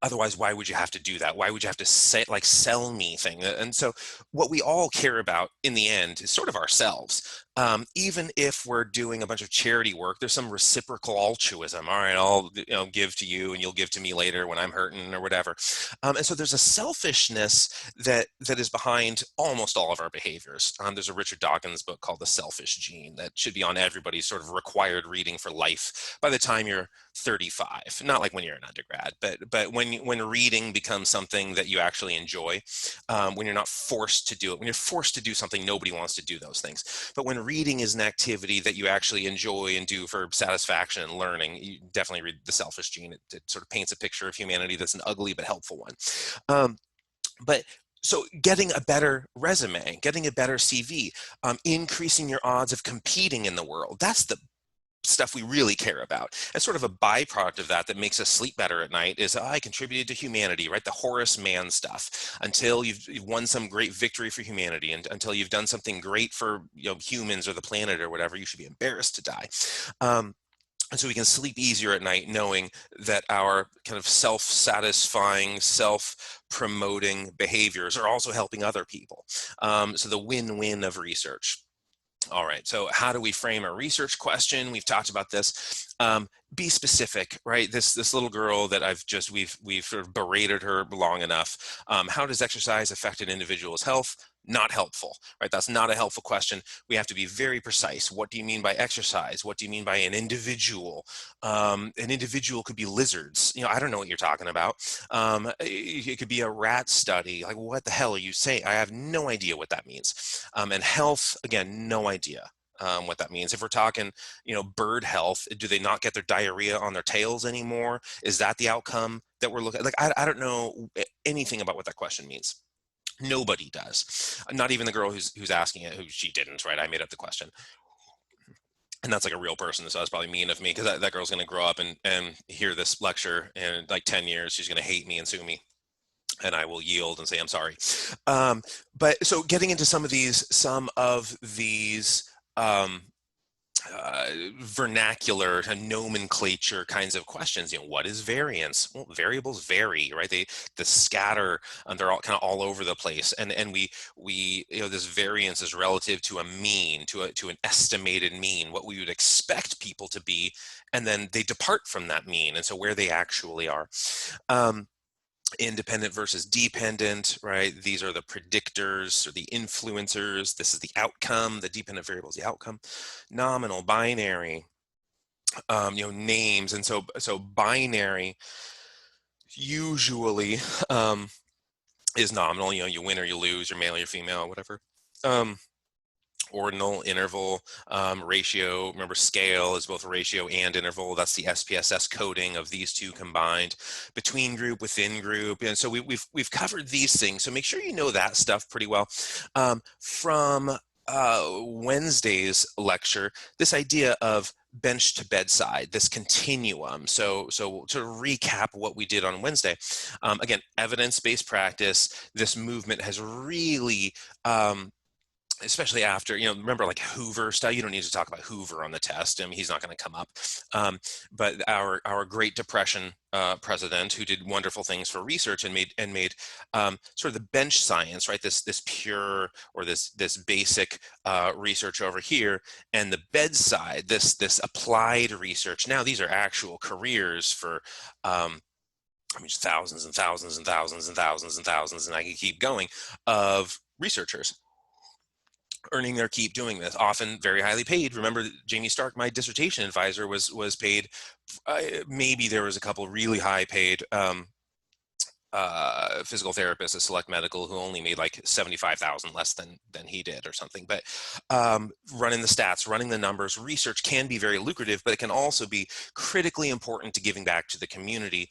Otherwise, why would you have to do that? Why would you have to sell me thing? And so what we all care about in the end is sort of ourselves. Even if we're doing a bunch of charity work, there's some reciprocal altruism. All right, I'll give to you and you'll give to me later when I'm hurting or whatever. And so there's a selfishness that is behind almost all of our behaviors. There's a Richard Dawkins book called The Selfish Gene that should be on everybody's sort of required reading for life by the time you're 35. Not like when you're an undergrad, but when when reading becomes something that you actually enjoy, when you're not forced to do it. When you're forced to do something, nobody wants to do those things. But when reading is an activity that you actually enjoy and do for satisfaction and learning, you definitely read The Selfish Gene. It sort of paints a picture of humanity that's an ugly but helpful one. Um, but so getting a better resume, getting a better CV, increasing your odds of competing in the world, that's the stuff we really care about. And sort of a byproduct of that that makes us sleep better at night is, I contributed to humanity, right? The Horace Mann stuff. Until you've won some great victory for humanity, and until you've done something great for humans or the planet or whatever, you should be embarrassed to die. And so we can sleep easier at night knowing that our kind of self-satisfying, self-promoting behaviors are also helping other people. So the win-win of research. All right, so how do we frame a research question? We've talked about this. Be specific, right? This little girl that we've sort of berated her long enough. How does exercise affect an individual's health? Not helpful, right? That's not a helpful question. We have to be very precise. What do you mean by exercise? What do you mean by an individual? An individual could be lizards. I don't know what you're talking about. It could be a rat study. Like, what the hell are you saying? I have no idea what that means. And health, again, no idea what that means. If we're talking, bird health, do they not get their diarrhea on their tails anymore? Is that the outcome that we're looking at? Like, I don't know anything about what that question means. Nobody does. Not even the girl who's asking it, who she didn't, right? I made up the question. And that's like a real person, so that's probably mean of me, because that girl's going to grow up and hear this lecture in like 10 years. She's going to hate me and sue me, and I will yield and say I'm sorry. But so getting into some of these vernacular nomenclature kinds of questions. What is variance? Well, variables vary, right? The scatter, they're all kind of all over the place, and we this variance is relative to a mean, to an estimated mean, what we would expect people to be, and then they depart from that mean, and so where they actually are. Independent versus dependent, right? These are the predictors or the influencers. This is the outcome. The dependent variable is the outcome. Nominal, binary, names. And so binary usually is nominal. You win or you lose, you're male or you're female, whatever. Ordinal, interval, ratio. Remember, scale is both ratio and interval. That's the SPSS coding of these two combined. Between group, within group, and so we've covered these things. So make sure you know that stuff pretty well. From Wednesday's lecture, this idea of bench to bedside, this continuum. So to recap what we did on Wednesday, again, evidence-based practice. This movement has really especially after, remember, like Hoover style. You don't need to talk about Hoover on the test. I mean, he's not going to come up. But our Great Depression president, who did wonderful things for research and made sort of the bench science, right? This pure, or this basic research over here, and the bedside, this applied research. Now these are actual careers for thousands and thousands and thousands and thousands and thousands, and I can keep going, of researchers earning their keep doing this, often very highly paid. Remember, Jamie Stark, my dissertation advisor, was paid. Maybe there was a couple really high paid physical therapists at Select Medical who only made like 75,000 less than he did or something. But running the stats, running the numbers, research can be very lucrative, but it can also be critically important to giving back to the community.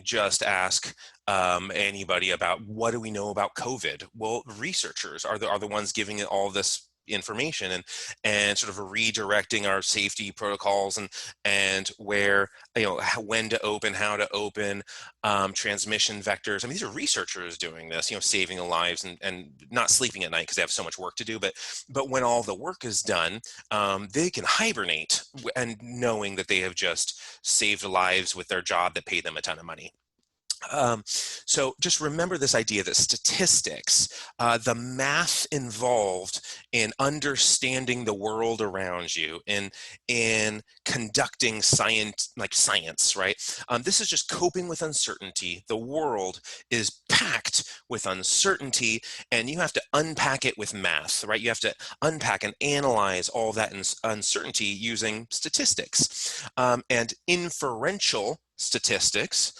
Just ask anybody about, what do we know about COVID? Well, researchers are the ones giving it all this information, and sort of redirecting our safety protocols, and where, when to open, how to open, transmission vectors. These are researchers doing this, saving lives and not sleeping at night because they have so much work to do. But when all the work is done, they can hibernate, and knowing that they have just saved lives with their job that paid them a ton of money. So just remember this idea that statistics, the math involved in understanding the world around you, in conducting science, right? This is just coping with uncertainty. The world is packed with uncertainty, and you have to unpack it with math, right? You have to unpack and analyze all that uncertainty using statistics, and inferential statistics.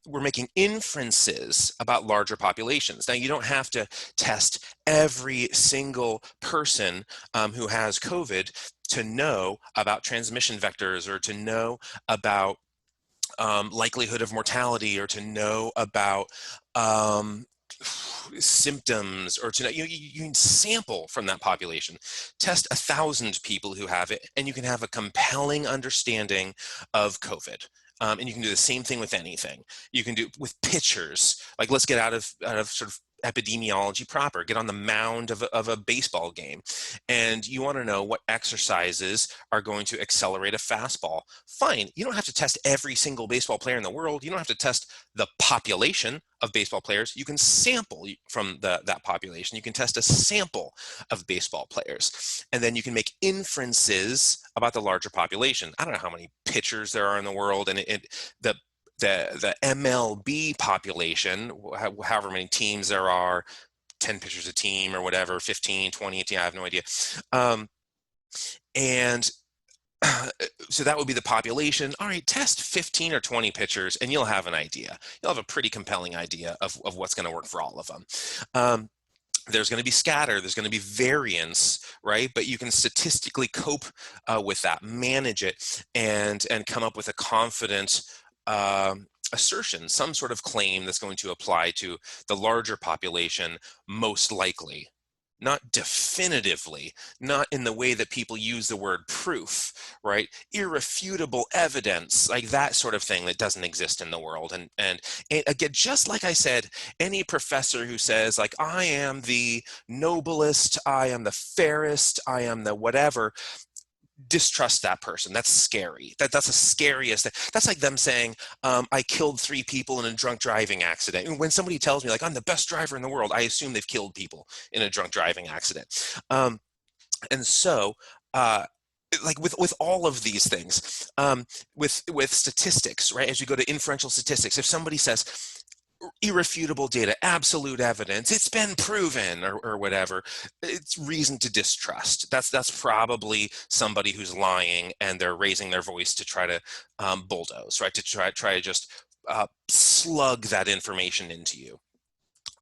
we're making inferences about larger populations. Now, you don't have to test every single person who has COVID to know about transmission vectors or to know about likelihood of mortality or to know about symptoms or to know, you can sample from that population, test 1,000 people who have it, and you can have a compelling understanding of COVID. And you can do the same thing with anything. You can do with pictures. Like, let's get out of sort of epidemiology proper, get on the mound of a baseball game, and you want to know what exercises are going to accelerate a fastball. Fine, you don't have to test every single baseball player in the world. You don't have to test the population of baseball players. You can sample from that population. You can test a sample of baseball players, and then you can make inferences about the larger population. I don't know how many pitchers there are in the world, and the MLB population, however many teams there are, 10 pitchers a team or whatever, 15, 20 a team, I have no idea. And so that would be the population. All right, test 15 or 20 pitchers and you'll have an idea. You'll have a pretty compelling idea of what's going to work for all of them. There's going to be scatter, there's going to be variance, right? But you can statistically cope with that, manage it, and come up with a confident assertion, some sort of claim that's going to apply to the larger population, most likely. Not definitively, not in the way that people use the word proof, right? Irrefutable evidence, like that sort of thing that doesn't exist in the world. And again, just like I said, any professor who says, like, I am the noblest, I am the fairest, I am the whatever, distrust that person. That's scary. That's the scariest thing. That's like them saying, I killed 3 people in a drunk driving accident. And when somebody tells me, like, I'm the best driver in the world, I assume they've killed people in a drunk driving accident. And so, like with all of these things, with statistics, right? As you go to inferential statistics, if somebody says, irrefutable data, absolute evidence, it's been proven, or whatever, it's reason to distrust. That's probably somebody who's lying and they're raising their voice to try to bulldoze, right? To try to just slug that information into you.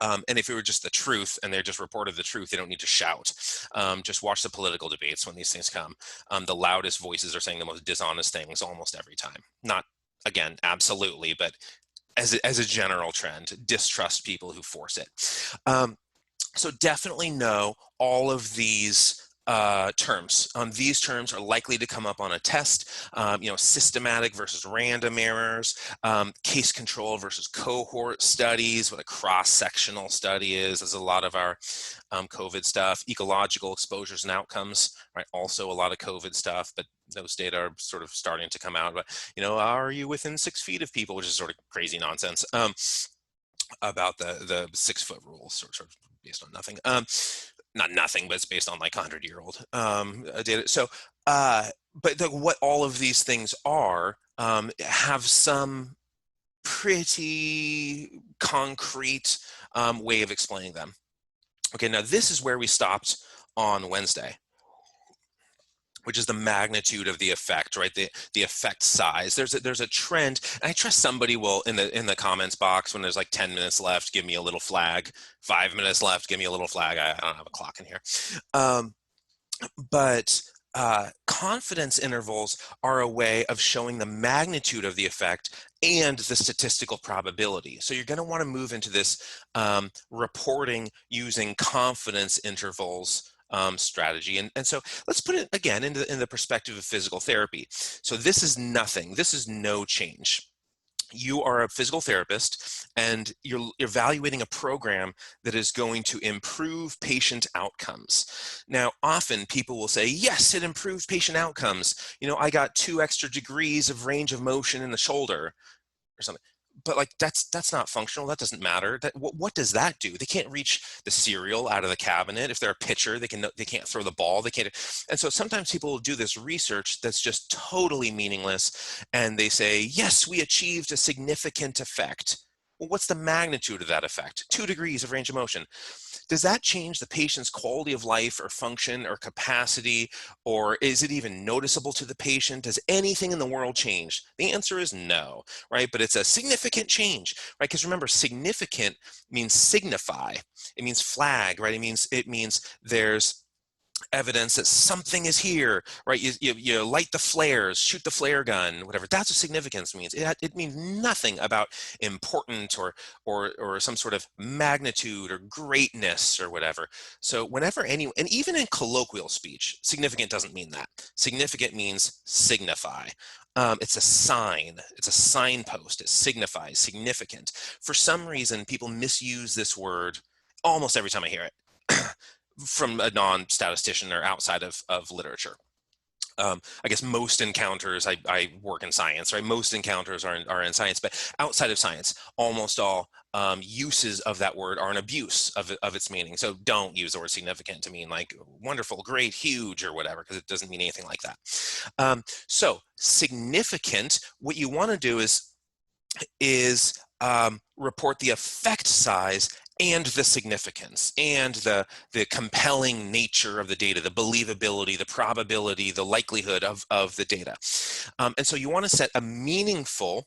And if it were just the truth and they just reported the truth, they don't need to shout. Just watch the political debates when these things come. The loudest voices are saying the most dishonest things almost every time. Not, again, absolutely, but as a general trend, distrust people who force it. So definitely know all of these terms. These terms are likely to come up on a test, systematic versus random errors, case control versus cohort studies, what a cross-sectional study is. There's a lot of our COVID stuff, ecological exposures and outcomes, right? Also a lot of COVID stuff, but those data are sort of starting to come out. But, are you within 6 feet of people, which is sort of crazy nonsense about the 6-foot rule, sort of based on nothing. Not nothing, but it's based on like 100-year-old data. So, but what all of these things are have some pretty concrete way of explaining them. Okay, now this is where we stopped on Wednesday, which is the magnitude of the effect, right? The effect size. There's a trend, and I trust somebody will in the comments box when there's like 10 minutes left, give me a little flag. 5 minutes left, give me a little flag. I don't have a clock in here. But confidence intervals are a way of showing the magnitude of the effect and the statistical probability. So you're going to want to move into this reporting using confidence intervals strategy. And so let's put it again in the perspective of physical therapy. So this is nothing. This is no change. You are a physical therapist and you're evaluating a program that is going to improve patient outcomes. Now, often people will say, yes, it improved patient outcomes. I got 2 extra degrees of range of motion in the shoulder or something. But like that's not functional. That doesn't matter. What does that do? They can't reach the cereal out of the cabinet. If they're a pitcher, they can't throw the ball. They can't. And so sometimes people will do this research that's just totally meaningless, and they say, yes, we achieved a significant effect. Well, what's the magnitude of that effect? 2 degrees of range of motion. Does that change the patient's quality of life or function or capacity, or is it even noticeable to the patient? Does anything in the world change? The answer is no, right? But it's a significant change, right? Because remember, significant means signify. It means flag, right? It means there's evidence that something is here, right? You light the flares, shoot the flare gun, whatever. That's what significance means. It means nothing about important or some sort of magnitude or greatness or whatever. So whenever and even in colloquial speech, significant doesn't mean that. Significant means signify. It's a sign. It's a signpost. It signifies significant. For some reason, people misuse this word almost every time I hear it. From a non-statistician or outside of literature. I guess most encounters, I work in science, right? Most encounters are in science, but outside of science, almost all uses of that word are an abuse of its meaning. So don't use the word significant to mean like wonderful, great, huge, or whatever, because it doesn't mean anything like that. So significant, what you want to do is report the effect size and the significance and the compelling nature of the data, the believability, the probability, the likelihood of the data. And so you want to set a meaningful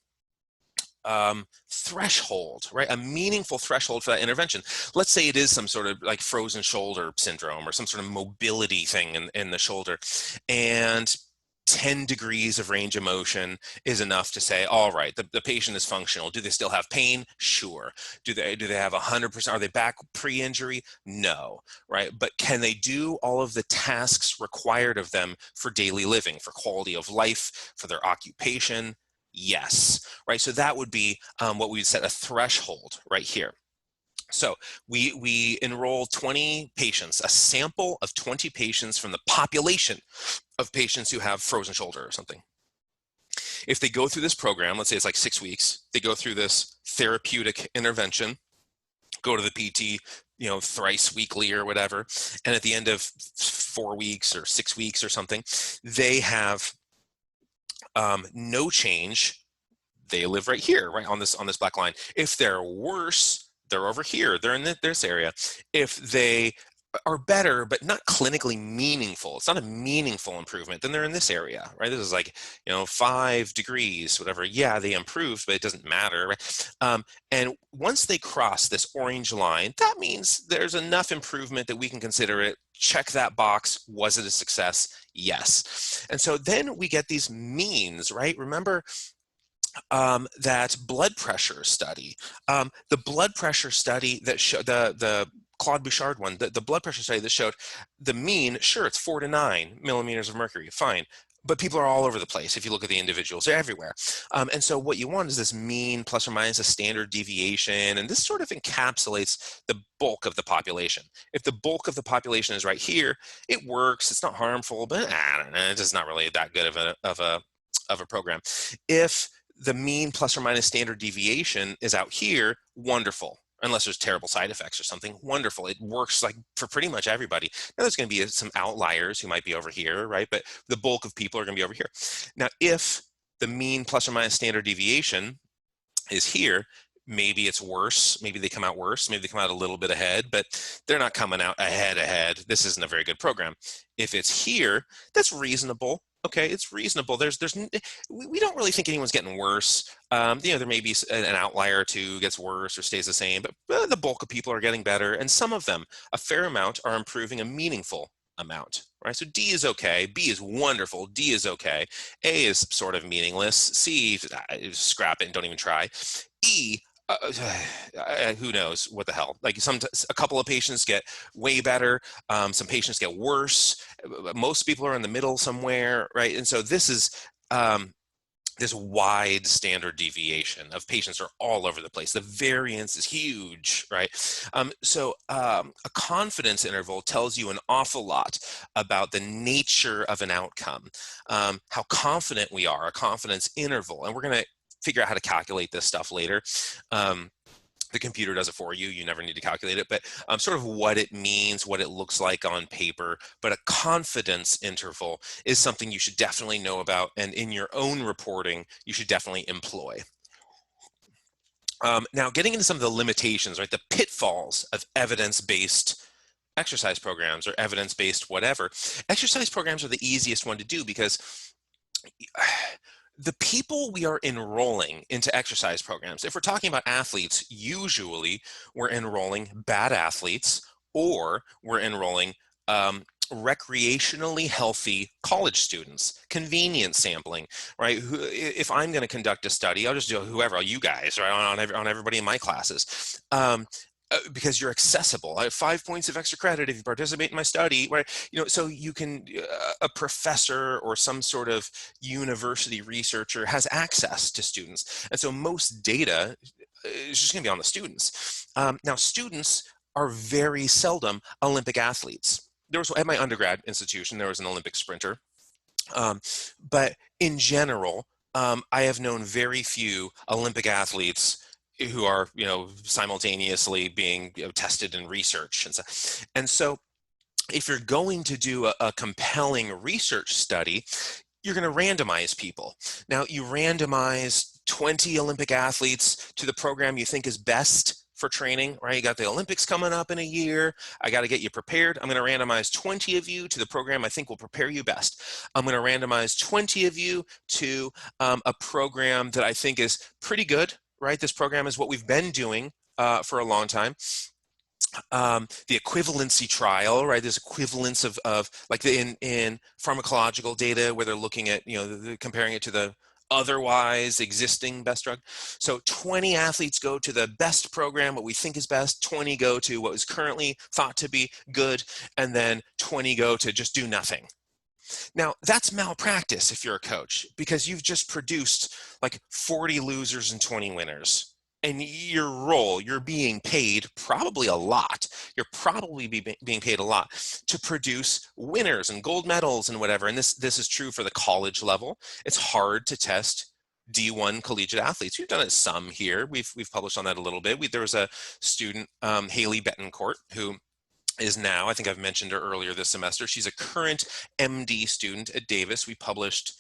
threshold, right? A meaningful threshold for that intervention. Let's say it is some sort of like frozen shoulder syndrome or some sort of mobility thing in the shoulder. And 10 degrees of range of motion is enough to say, all right, the patient is functional. Do they still have pain? Sure. Do they have 100%? Are they back pre-injury? No, right? But can they do all of the tasks required of them for daily living, for quality of life, for their occupation? Yes, right? So that would be what we'd set a threshold right here. So we enroll 20 patients, a sample of 20 patients from the population of patients who have frozen shoulder or something. If they go through this program, let's say it's like 6 weeks, they go through this therapeutic intervention, go to the PT, thrice weekly or whatever, and at the end of 4 weeks or 6 weeks or something, they have no change. They live right here, right on this black line. If they're worse, they're over here. They're in this area. If they are better, but not clinically meaningful, it's not a meaningful improvement, then they're in this area, right? This is like, 5 degrees, whatever. Yeah, they improved, but it doesn't matter, right? And once they cross this orange line, that means there's enough improvement that we can consider it. Check that box. Was it a success? Yes. And so then we get these means, right? Remember, that blood pressure study, the blood pressure study that showed the Claude Bouchard one, the blood pressure study that showed the mean, sure, it's 4 to 9 millimeters of mercury, fine. But people are all over the place. If you look at the individuals, they're everywhere. And so what you want is this mean plus or minus a standard deviation. And this sort of encapsulates the bulk of the population. If the bulk of the population is right here, it works. It's not harmful, but I don't know, it's just not really that good of a program. If the mean plus or minus standard deviation is out here, wonderful. Unless there's terrible side effects or something, wonderful. It works like for pretty much everybody. Now there's going to be some outliers who might be over here, right? But the bulk of people are going to be over here. Now, if the mean plus or minus standard deviation is here, maybe it's worse. Maybe they come out worse. Maybe they come out a little bit ahead, but they're not coming out ahead. This isn't a very good program. If it's here, that's reasonable. Okay, it's reasonable. We don't really think anyone's getting worse. There may be an outlier or two gets worse or stays the same, but the bulk of people are getting better, and some of them, a fair amount, are improving a meaningful amount. Right? So D is okay, B is wonderful, D is okay, A is sort of meaningless, C, scrap it and don't even try. E, who knows what the hell? Like a couple of patients get way better, some patients get worse. Most people are in the middle somewhere, right? And so this is this wide standard deviation of patients are all over the place. The variance is huge, right? So a confidence interval tells you an awful lot about the nature of an outcome, how confident we are, a confidence interval, and we're going to figure out how to calculate this stuff later. The computer does it for you. You never need to calculate it, but sort of what it means, what it looks like on paper. But a confidence interval is something you should definitely know about, and in your own reporting, you should definitely employ. Now, getting into some of the limitations, right, the pitfalls of evidence-based exercise programs or evidence-based whatever. Exercise programs are the easiest one to do because the people we are enrolling into exercise programs, if we're talking about athletes, usually we're enrolling bad athletes or we're enrolling recreationally healthy college students, convenience sampling, right? If I'm going to conduct a study, I'll just do whoever, you guys, right, on everybody in my classes. Because you're accessible. I have 5 points of extra credit if you participate in my study, right? So you can, a professor or some sort of university researcher has access to students. And so most data is just gonna be on the students. Now students are very seldom Olympic athletes. At my undergrad institution, there was an Olympic sprinter. But in general, I have known very few Olympic athletes who are, simultaneously being tested in research. And so if you're going to do a compelling research study, you're going to randomize people. Now, you randomize 20 Olympic athletes to the program you think is best for training, right? You got the Olympics coming up in a year. I got to get you prepared. I'm going to randomize 20 of you to the program I think will prepare you best. I'm going to randomize 20 of you to a program that I think is pretty good, right? This program is what we've been doing for a long time. The equivalency trial, right? There's equivalence of like in pharmacological data where they're looking at, comparing it to the otherwise existing best drug. So 20 athletes go to the best program, what we think is best, 20 go to what is currently thought to be good, and then 20 go to just do nothing. Now, that's malpractice if you're a coach, because you've just produced like 40 losers and 20 winners. And your role, you're being paid probably a lot. You're probably being paid a lot to produce winners and gold medals and whatever. And this is true for the college level. It's hard to test D1 collegiate athletes. We've done it some here. We've published on that a little bit. There was a student, Haley Betancourt, who is now, I think I've mentioned her earlier this semester. She's a current MD student at Davis. We published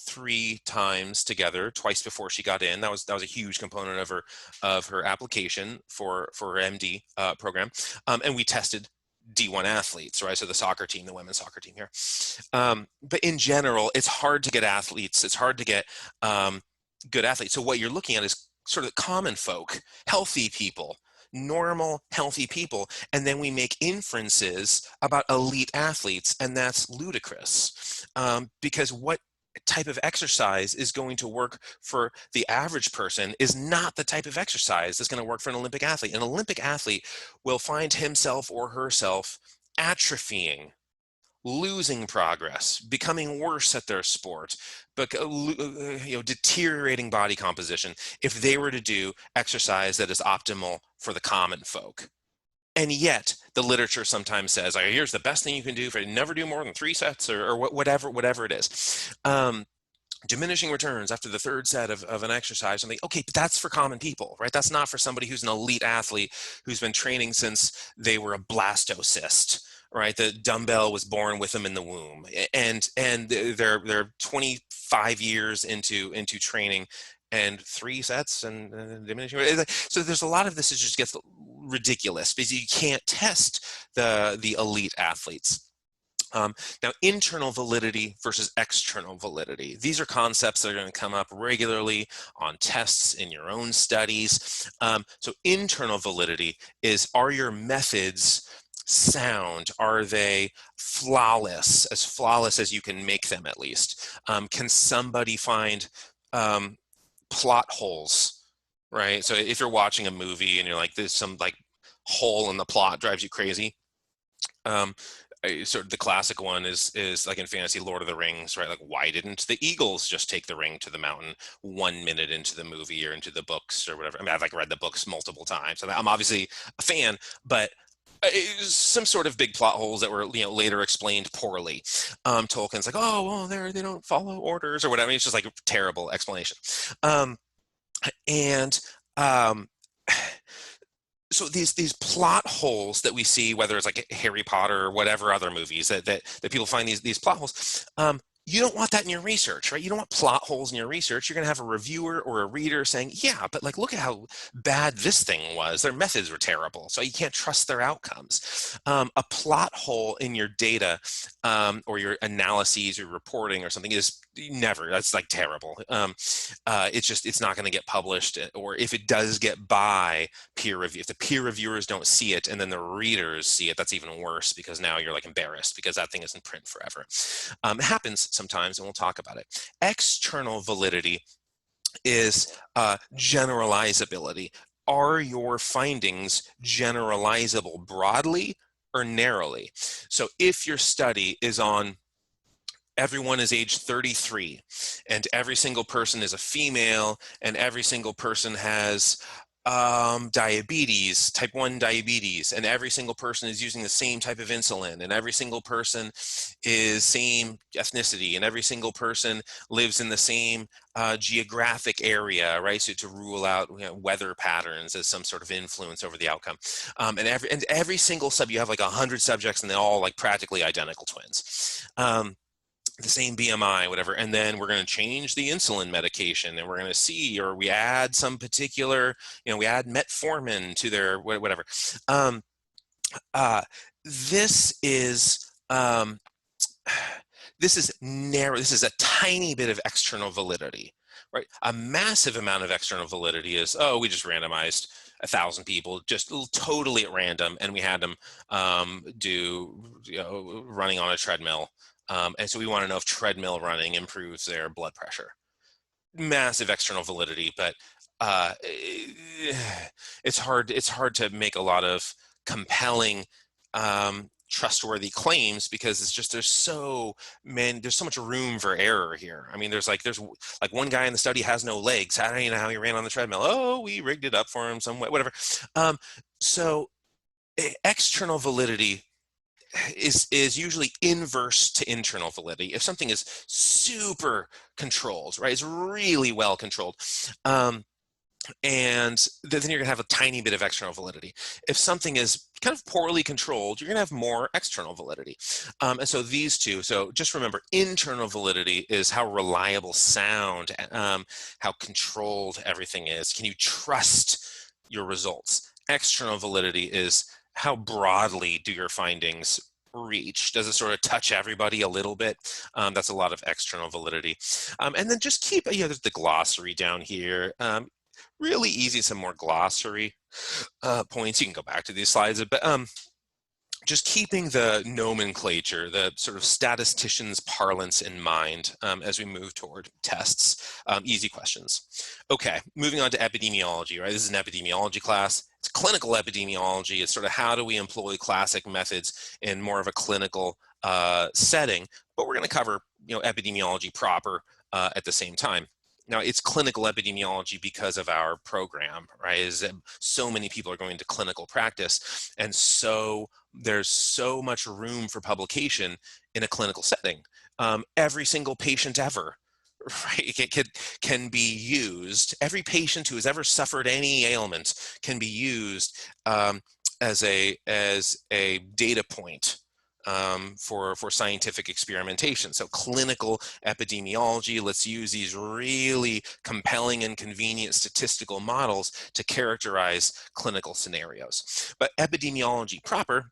3 times together, twice before she got in. That was a huge component of her application for her MD program. And we tested D1 athletes, right? So the soccer team, the women's soccer team here. But in general, it's hard to get athletes. It's hard to get good athletes. So what you're looking at is sort of common folk, healthy people, normal, healthy people, and then we make inferences about elite athletes, and that's ludicrous. Because what type of exercise is going to work for the average person is not the type of exercise that's going to work for an Olympic athlete. An Olympic athlete will find himself or herself atrophying, losing progress, becoming worse at their sport, but deteriorating body composition if they were to do exercise that is optimal for the common folk. And yet the literature sometimes says, here's the best thing you can do for never do more than 3 sets or whatever it is. Diminishing returns after the 3rd set of an exercise. Okay, but that's for common people, right? That's not for somebody who's an elite athlete who's been training since they were a blastocyst, right? The dumbbell was born with them in the womb, and they're 25 years into training, and 3 sets and diminishing. So there's a lot of this that just gets ridiculous because you can't test the elite athletes. Now, internal validity versus external validity. These are concepts that are going to come up regularly on tests in your own studies. So internal validity is, are your methods sound? Are they flawless as you can make them, at least? Can somebody find plot holes, right? So if you're watching a movie and you're like, there's some like hole in the plot drives you crazy. Sort of the classic one is like in fantasy, Lord of the Rings, right? Like, why didn't the Eagles just take the ring to the mountain 1 minute into the movie or into the books or whatever? I mean, I've like read the books multiple times. I'm obviously a fan, but some sort of big plot holes that were later explained poorly. Tolkien's like, oh well, they don't follow orders or whatever. I mean, it's just like a terrible explanation. So these plot holes that we see, whether it's like Harry Potter or whatever other movies that people find these plot holes, You don't want that in your research, right? You don't want plot holes in your research. You're going to have a reviewer or a reader saying, yeah, but like, look at how bad this thing was. Their methods were terrible. So you can't trust their outcomes. A plot hole in your data or your analyses or reporting or something is never, that's like terrible. It's not going to get published, or if it does get by peer review, if the peer reviewers don't see it and then the readers see it, that's even worse, because now you're like embarrassed because that thing is in print forever. It happens sometimes, and we'll talk about it. External validity is generalizability. Are your findings generalizable broadly or narrowly? So if your study is on everyone is age 33 and every single person is a female and every single person has diabetes, type 1 diabetes, and every single person is using the same type of insulin, and every single person is same ethnicity, and every single person lives in the same geographic area, right? So to rule out weather patterns as some sort of influence over the outcome. And every single you have like 100 subjects and they're all like practically identical twins. The same BMI, whatever, and then we're going to change the insulin medication, and we're going to see, or we add some particular, we add metformin to their whatever. This is this is narrow. This is a tiny bit of external validity, right? A massive amount of external validity is, oh, we just randomized 1,000 people just totally at random, and we had them do running on a treadmill. And so we want to know if treadmill running improves their blood pressure. Massive external validity, but it's hard to make a lot of compelling trustworthy claims, because it's just there's so much room for error here. I mean, there's like one guy in the study has no legs. How do you know how he ran on the treadmill? Oh, we rigged it up for him some way, whatever. So external validity is usually inverse to internal validity. If something is super controlled, right, it's really well controlled, and then you're going to have a tiny bit of external validity. If something is kind of poorly controlled, you're going to have more external validity. And so these two, so just remember, internal validity is how reliable sound, how controlled everything is. Can you trust your results? External validity is how broadly do your findings reach? Does it sort of touch everybody a little bit? That's a lot of external validity. And then just keep, there's the glossary down here. Really easy, some more glossary points. You can go back to these slides, but just keeping the nomenclature, the sort of statistician's parlance in mind as we move toward tests. Easy questions. Okay, moving on to epidemiology, right? This is an epidemiology class. It's clinical epidemiology. It's sort of how do we employ classic methods in more of a clinical setting, but we're going to cover, epidemiology proper at the same time. Now, it's clinical epidemiology because of our program, right? Is that so many people are going to clinical practice, and so there's so much room for publication in a clinical setting. Every single patient ever, right, can be used. Every patient who has ever suffered any ailment can be used as a data point for scientific experimentation. So clinical epidemiology, let's use these really compelling and convenient statistical models to characterize clinical scenarios. But epidemiology proper,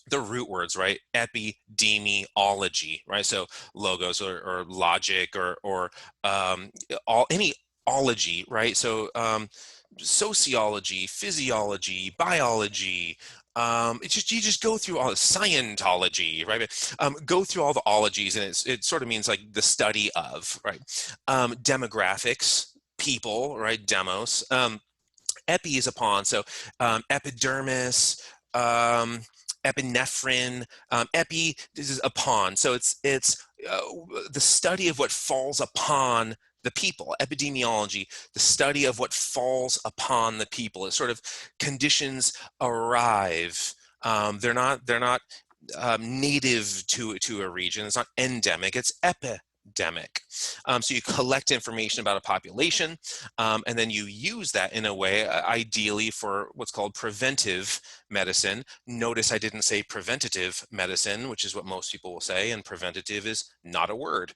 the root words, right? Epidemiology, right? So logos or logic or any ology, right? So sociology, physiology, biology, you just go through all the Scientology, right? Go through all the ologies, and it sort of means like the study of, right? Demographics, people, right? Demos. Epi is upon, so epidermis, epinephrine, epi, this is upon. So it's the study of what falls upon the people. Epidemiology, the study of what falls upon the people. It sort of conditions arrive. They're not native to a region. It's not endemic. It's epidemic. epidemic. So you collect information about a population, and then you use that in a way, ideally for what's called preventive medicine. Notice I didn't say preventative medicine, which is what most people will say, and preventative is not a word.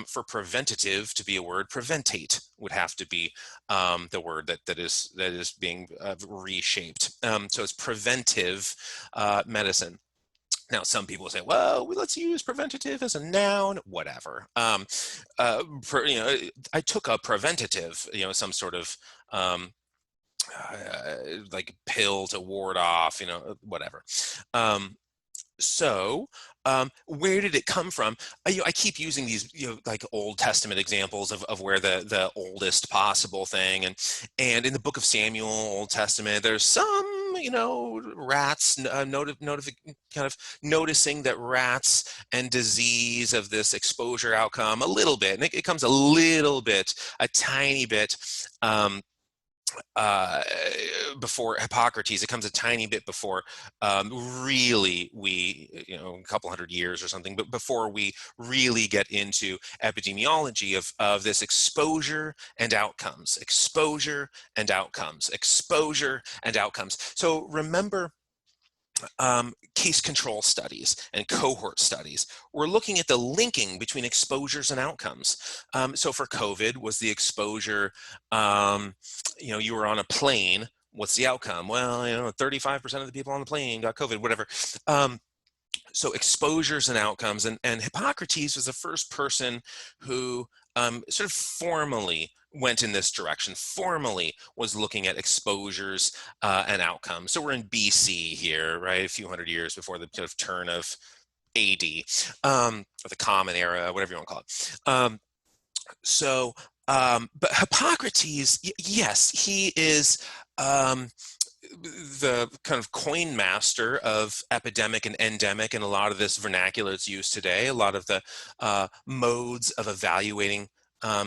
For preventative to be a word, preventate would have to be the word that is being reshaped. So it's preventive medicine. Now, some people say, well, let's use preventative as a noun, whatever. I took a preventative, some sort of like pill to ward off, whatever. Um, where did it come from? I keep using these, like Old Testament examples of where the oldest possible thing, and in the book of Samuel, Old Testament, there's some, rats, kind of noticing that rats and disease of this exposure outcome a little bit, and it comes a little bit, a tiny bit, uh, before Hippocrates. It comes a tiny bit before really we, a couple hundred years or something, but before we really get into epidemiology of this exposure and outcomes, exposure and outcomes, exposure and outcomes. So remember, case control studies and cohort studies, we're looking at the linking between exposures and outcomes. So for COVID, was the exposure, you were on a plane, what's the outcome? Well, 35% of the people on the plane got COVID, whatever. So exposures and outcomes, and Hippocrates was the first person who sort of formally went in this direction, formally was looking at exposures and outcomes. So we're in BC here, right? A few hundred years before the sort of turn of AD, or the Common Era, whatever you want to call it. But Hippocrates, yes, he is the kind of coin master of epidemic and endemic, and a lot of this vernacular that's used today, a lot of the modes of evaluating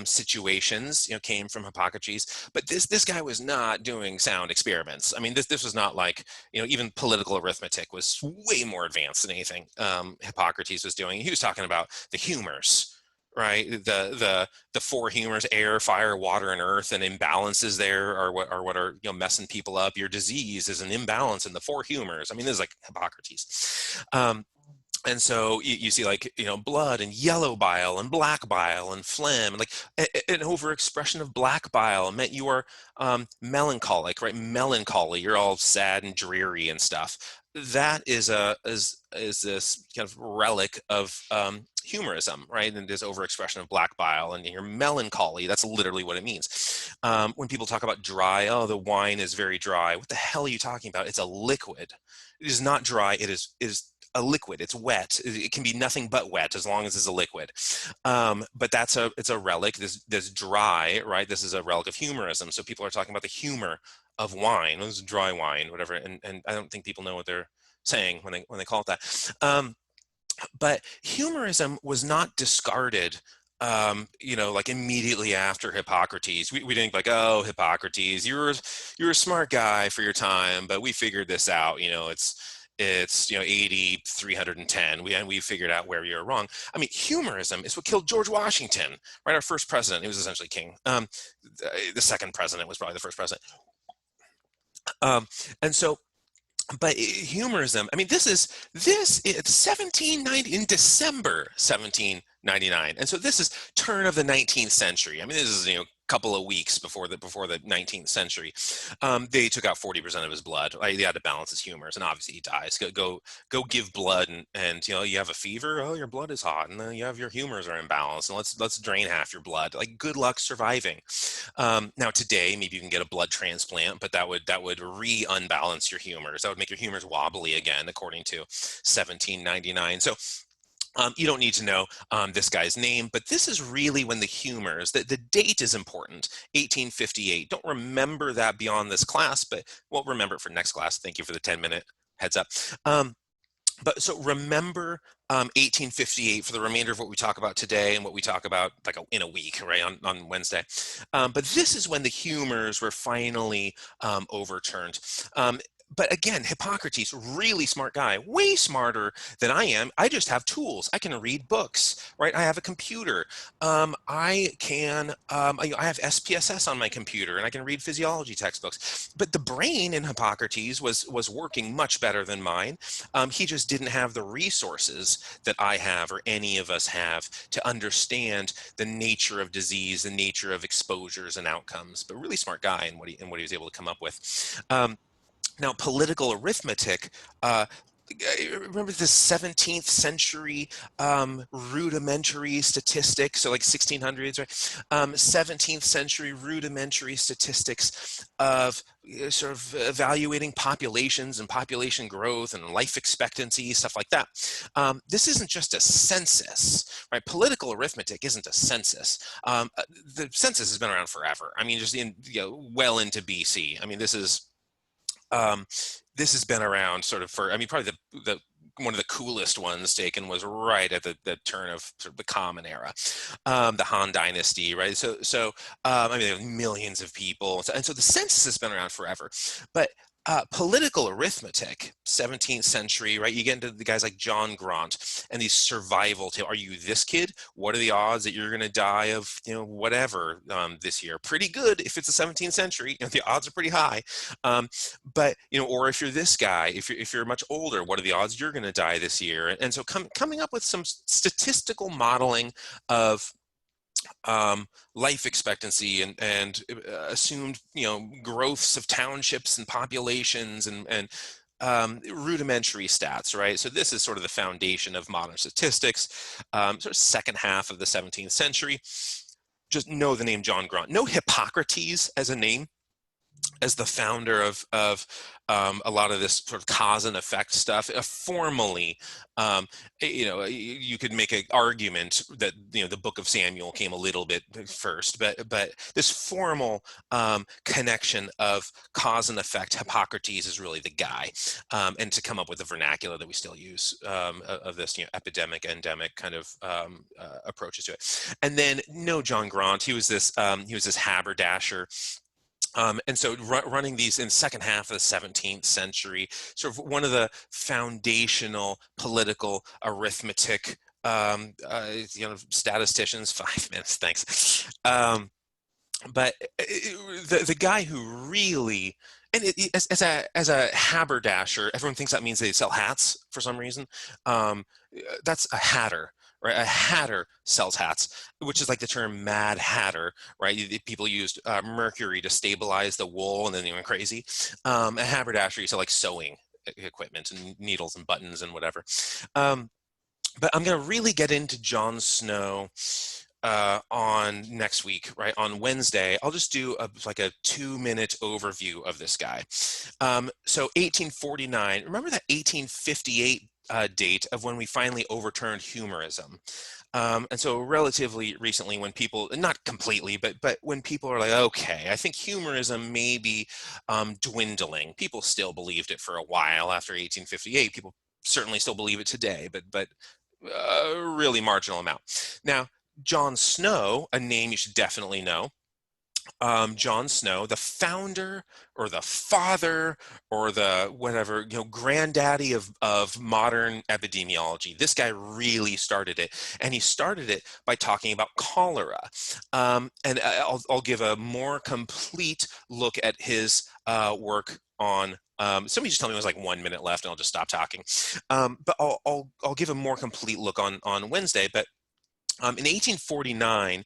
situations, came from Hippocrates. But this guy was not doing sound experiments. I mean, this was not like, even political arithmetic was way more advanced than anything Hippocrates was doing. He was talking about the humors, right? The four humors: air, fire, water, and earth, and imbalances there are what are messing people up. Your disease is an imbalance in the four humors. I mean, this is like Hippocrates. And so you see, like, blood and yellow bile and black bile and phlegm, and like an overexpression of black bile meant you are melancholic, right? Melancholy, you're all sad and dreary and stuff. That is this kind of relic of humorism, right? And this overexpression of black bile, and you're melancholy. That's literally what it means. When people talk about dry, oh, the wine is very dry. What the hell are you talking about? It's a liquid. It is not dry. It is a liquid. It's wet. It can be nothing but wet as long as it's a liquid. But it's a relic. This dry, right? This is a relic of humorism. So people are talking about the humor of wine. This is dry wine, whatever. And I don't think people know what they're saying when they call it that. But humorism was not discarded, like immediately after Hippocrates. We think like, oh, Hippocrates, you're a smart guy for your time, but we figured this out. It's 80, 310. We figured out where you're wrong. I mean, humorism is what killed George Washington, right? Our first president. He was essentially king. The second president was probably the first president. And so, but humorism, I mean, this is 1790, in December 1799. And so this is turn of the 19th century. I mean, this is, a couple of weeks before the 19th century. They took out 40% of his blood. He had to balance his humors, and obviously he dies. Go give blood, and you have a fever. Oh, your blood is hot, and then you have your humors are imbalanced, and let's drain half your blood. Like, good luck surviving. Now today, maybe you can get a blood transplant, but that would re-unbalance your humors. That would make your humors wobbly again, according to 1799. So you don't need to know this guy's name, but this is really when the humors, the date is important, 1858. Don't remember that beyond this class, but we'll remember it for next class. Thank you for the 10-minute heads up. But so remember 1858 for the remainder of what we talk about today and what we talk about in a week, right, on Wednesday. But this is when the humors were finally overturned. But again, Hippocrates, really smart guy, way smarter than I am. I just have tools. I can read books, right? I have a computer. I have SPSS on my computer, and I can read physiology textbooks. But the brain in Hippocrates was working much better than mine. He just didn't have the resources that I have or any of us have to understand the nature of disease, the nature of exposures and outcomes. But really smart guy in what he was able to come up with. Now, political arithmetic, remember the 17th century rudimentary statistics, so like 1600s, right? 17th century rudimentary statistics of sort of evaluating populations and population growth and life expectancy, stuff like that. This isn't just a census, right? Political arithmetic isn't a census. The census has been around forever. I mean, just well into BC. I mean, um, this has been around sort of for, I mean, probably the one of the coolest ones taken was right at the turn of sort of the Common Era, the Han Dynasty, right? I mean, there are millions of people, and so the census has been around forever, but political arithmetic, 17th century, right? You get into the guys like John Grant and these survival tales. Are you this kid? What are the odds that you're going to die of, whatever this year? Pretty good if it's the 17th century. The odds are pretty high. But or if you're this guy, if you're much older, what are the odds you're going to die this year? And so coming up with some statistical modeling of life expectancy and assumed growths of townships and populations and rudimentary stats, right? So this is sort of the foundation of modern statistics, sort of second half of the 17th century. Just know the name John Grant. Know Hippocrates as a name, as the founder of a lot of this sort of cause and effect stuff. Formally, you could make an argument that the Book of Samuel came a little bit first, but this formal connection of cause and effect, Hippocrates is really the guy, and to come up with the vernacular that we still use of this epidemic, endemic kind of approaches to it. And then John Grant, he was this haberdasher. And so running these in the second half of the 17th century, sort of one of the foundational political arithmetic, statisticians, 5 minutes, thanks. But the guy who really, and as a haberdasher, everyone thinks that means they sell hats for some reason. That's a hatter. Right, a hatter sells hats, which is like the term Mad Hatter, right? People used mercury to stabilize the wool, and then they went crazy. A haberdasher used to like sewing equipment and needles and buttons and whatever. But I'm going to really get into Jon Snow on next week, right? On Wednesday, I'll just do like a 2-minute overview of this guy. So 1849, remember that 1858 date of when we finally overturned humorism. And so relatively recently, when people, not completely, but when people are like, okay, I think humorism may be dwindling. People still believed it for a while after 1858. People certainly still believe it today, but really marginal amount. Now, Jon Snow, a name you should definitely know. Jon Snow, the founder or the father or the whatever, granddaddy of modern epidemiology. This guy really started it, and he started it by talking about cholera. And I'll give a more complete look at his work on. Somebody just tell me it was like 1 minute left, and I'll just stop talking. But I'll give a more complete look on Wednesday. But in 1849,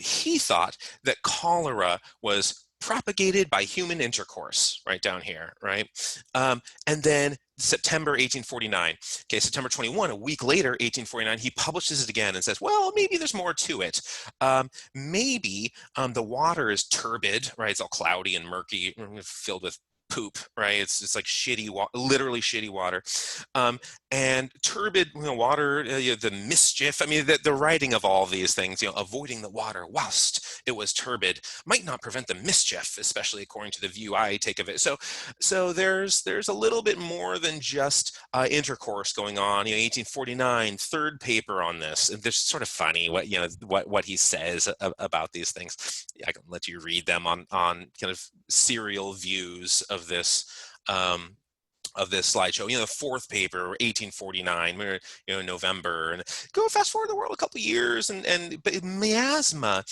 he thought that cholera was propagated by human intercourse, right down here, right? And then September 1849, okay, September 21, a week later, 1849, he publishes it again and says, well, maybe there's more to it. Maybe the water is turbid, right? It's all cloudy and murky, filled with poop, right? It's like shitty, literally shitty water, and turbid water, the mischief. I mean, the writing of all these things, avoiding the water whilst it was turbid might not prevent the mischief, especially according to the view I take of it. So there's a little bit more than just intercourse going on. 1849, third paper on this. And it's sort of funny what he says about these things. I can let you read them on kind of serial views of this of this slideshow. The fourth paper, 1849, November, and go fast forward the world a couple of years, but miasma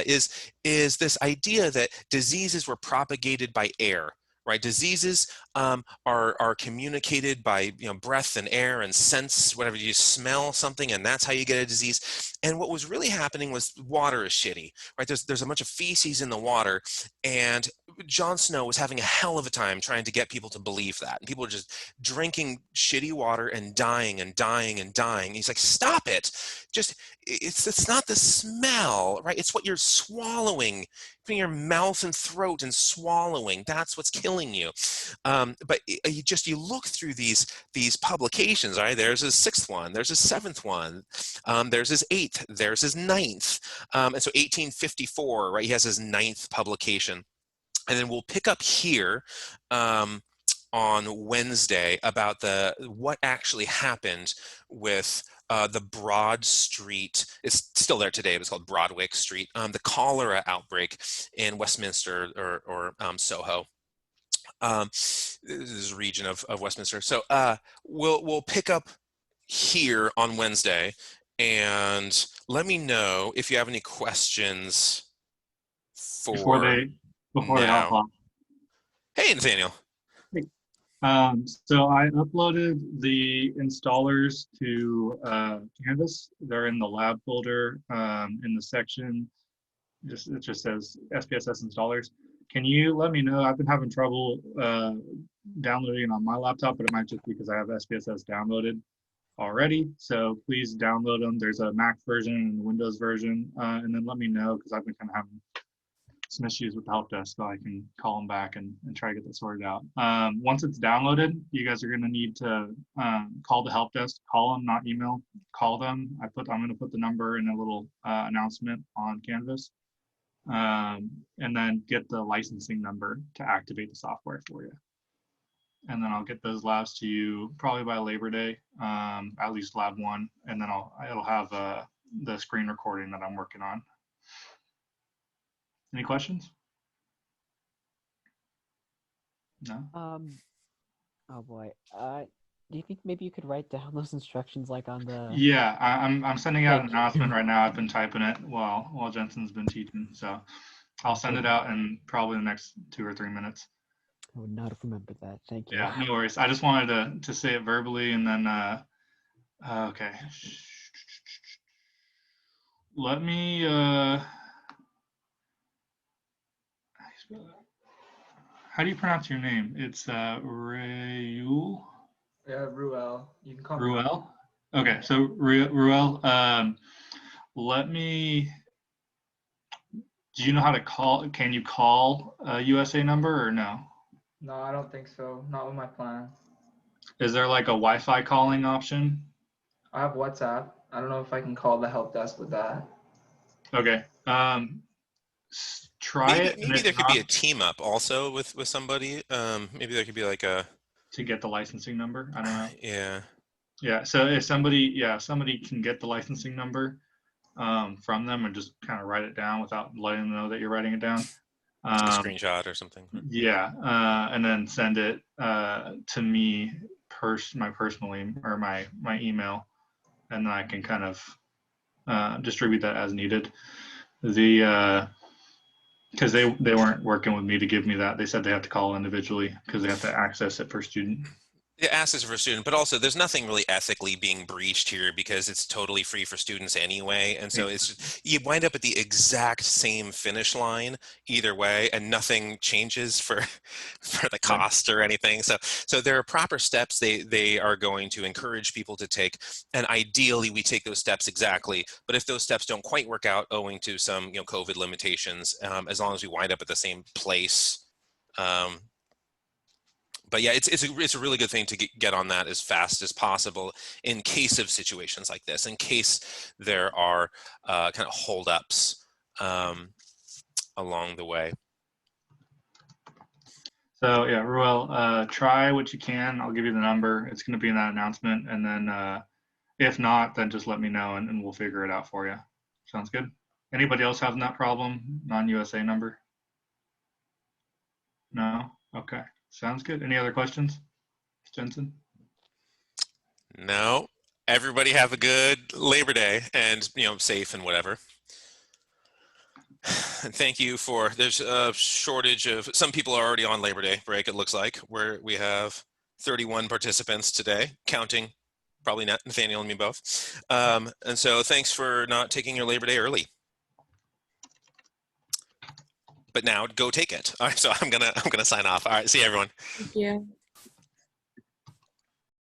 is this idea that diseases were propagated by air. Right, diseases are communicated by breath and air and sense, whatever. You smell something, and that's how you get a disease. And what was really happening was water is shitty. Right, there's a bunch of feces in the water, and Jon Snow was having a hell of a time trying to get people to believe that. And people are just drinking shitty water and dying and dying and dying. He's like, stop it. Just, it's not the smell, right? It's what you're swallowing, putting your mouth and throat and swallowing. That's what's killing you. But you look through these publications, right? There's his sixth one, there's his seventh one, there's his eighth, there's his ninth. And so 1854, right? He has his ninth publication. And then we'll pick up here on Wednesday about what actually happened with the Broad Street. It's still there today, but it's called Broadwick Street. The cholera outbreak in Westminster or Soho. This is a region of Westminster. So we'll pick up here on Wednesday, and let me know if you have any questions before for they hop now. on. Hey, Nathaniel. So I uploaded the installers to Canvas. They're in the lab folder in the section. It just says SPSS installers. Can you let me know? I've been having trouble downloading on my laptop, but it might just be because I have SPSS downloaded already. So please download them. There's a Mac version and a Windows version, and then let me know because I've been kind of having some issues with the help desk, so I can call them back and try to get that sorted out. Once it's downloaded, you guys are going to need to call the help desk, call them, not email, call them. I'm going to put the number in a little announcement on Canvas, and then get the licensing number to activate the software for you. And then I'll get those labs to you probably by Labor Day, at least lab 1, and then it'll have the screen recording that I'm working on. Any questions? No? Oh boy. Do you think maybe you could write down those instructions like on the... Yeah, I'm sending out an announcement right now. I've been typing it while Jensen's been teaching, so I'll send it out in probably the next 2 or 3 minutes. I would not have remembered that. Thank you. Yeah, no worries. I just wanted to say it verbally, and then okay. Let me how do you pronounce your name? It's Rayul? Yeah, Ruel. You can call me Ruel? Okay, so Ruel, let me, do you know how to call, can you call a USA number or no? No, I don't think so. Not with my plan. Is there like a Wi-Fi calling option? I have WhatsApp. I don't know if I can call the help desk with that. Okay. Try it. Maybe there could be a team up also with somebody. Maybe there could be like a to get the licensing number. I don't know. Yeah. Yeah. So if somebody can get the licensing number from them and just kind of write it down without letting them know that you're writing it down. A screenshot or something. Yeah, and then send it to me my personal or my email, and then I can kind of distribute that as needed. Because they weren't working with me to give me that. They said they have to call individually because they have to access it per student. Yeah, access for a student, but also there's nothing really ethically being breached here because it's totally free for students anyway. And so it's just, you wind up at the exact same finish line either way, and nothing changes for the cost or anything. So there are proper steps they are going to encourage people to take, and ideally we take those steps exactly. But if those steps don't quite work out owing to some COVID limitations, as long as we wind up at the same place. But yeah, it's a really good thing to get on that as fast as possible in case of situations like this, in case there are kind of holdups along the way. So yeah, Ruel, try what you can. I'll give you the number. It's going to be in that announcement, and then if not, then just let me know, and we'll figure it out for you. Sounds good. Anybody else having that problem? Non-USA number? No. Okay, sounds good. Any other questions, Jensen? No. Everybody have a good Labor Day and, safe and whatever. And thank you there's a shortage of, some people are already on Labor Day break, it looks like, where we have 31 participants today, counting probably not Nathaniel and me both. And so thanks for not taking your Labor Day early. But now go take it. All right, so I'm gonna sign off. All right, see you everyone. Thank you.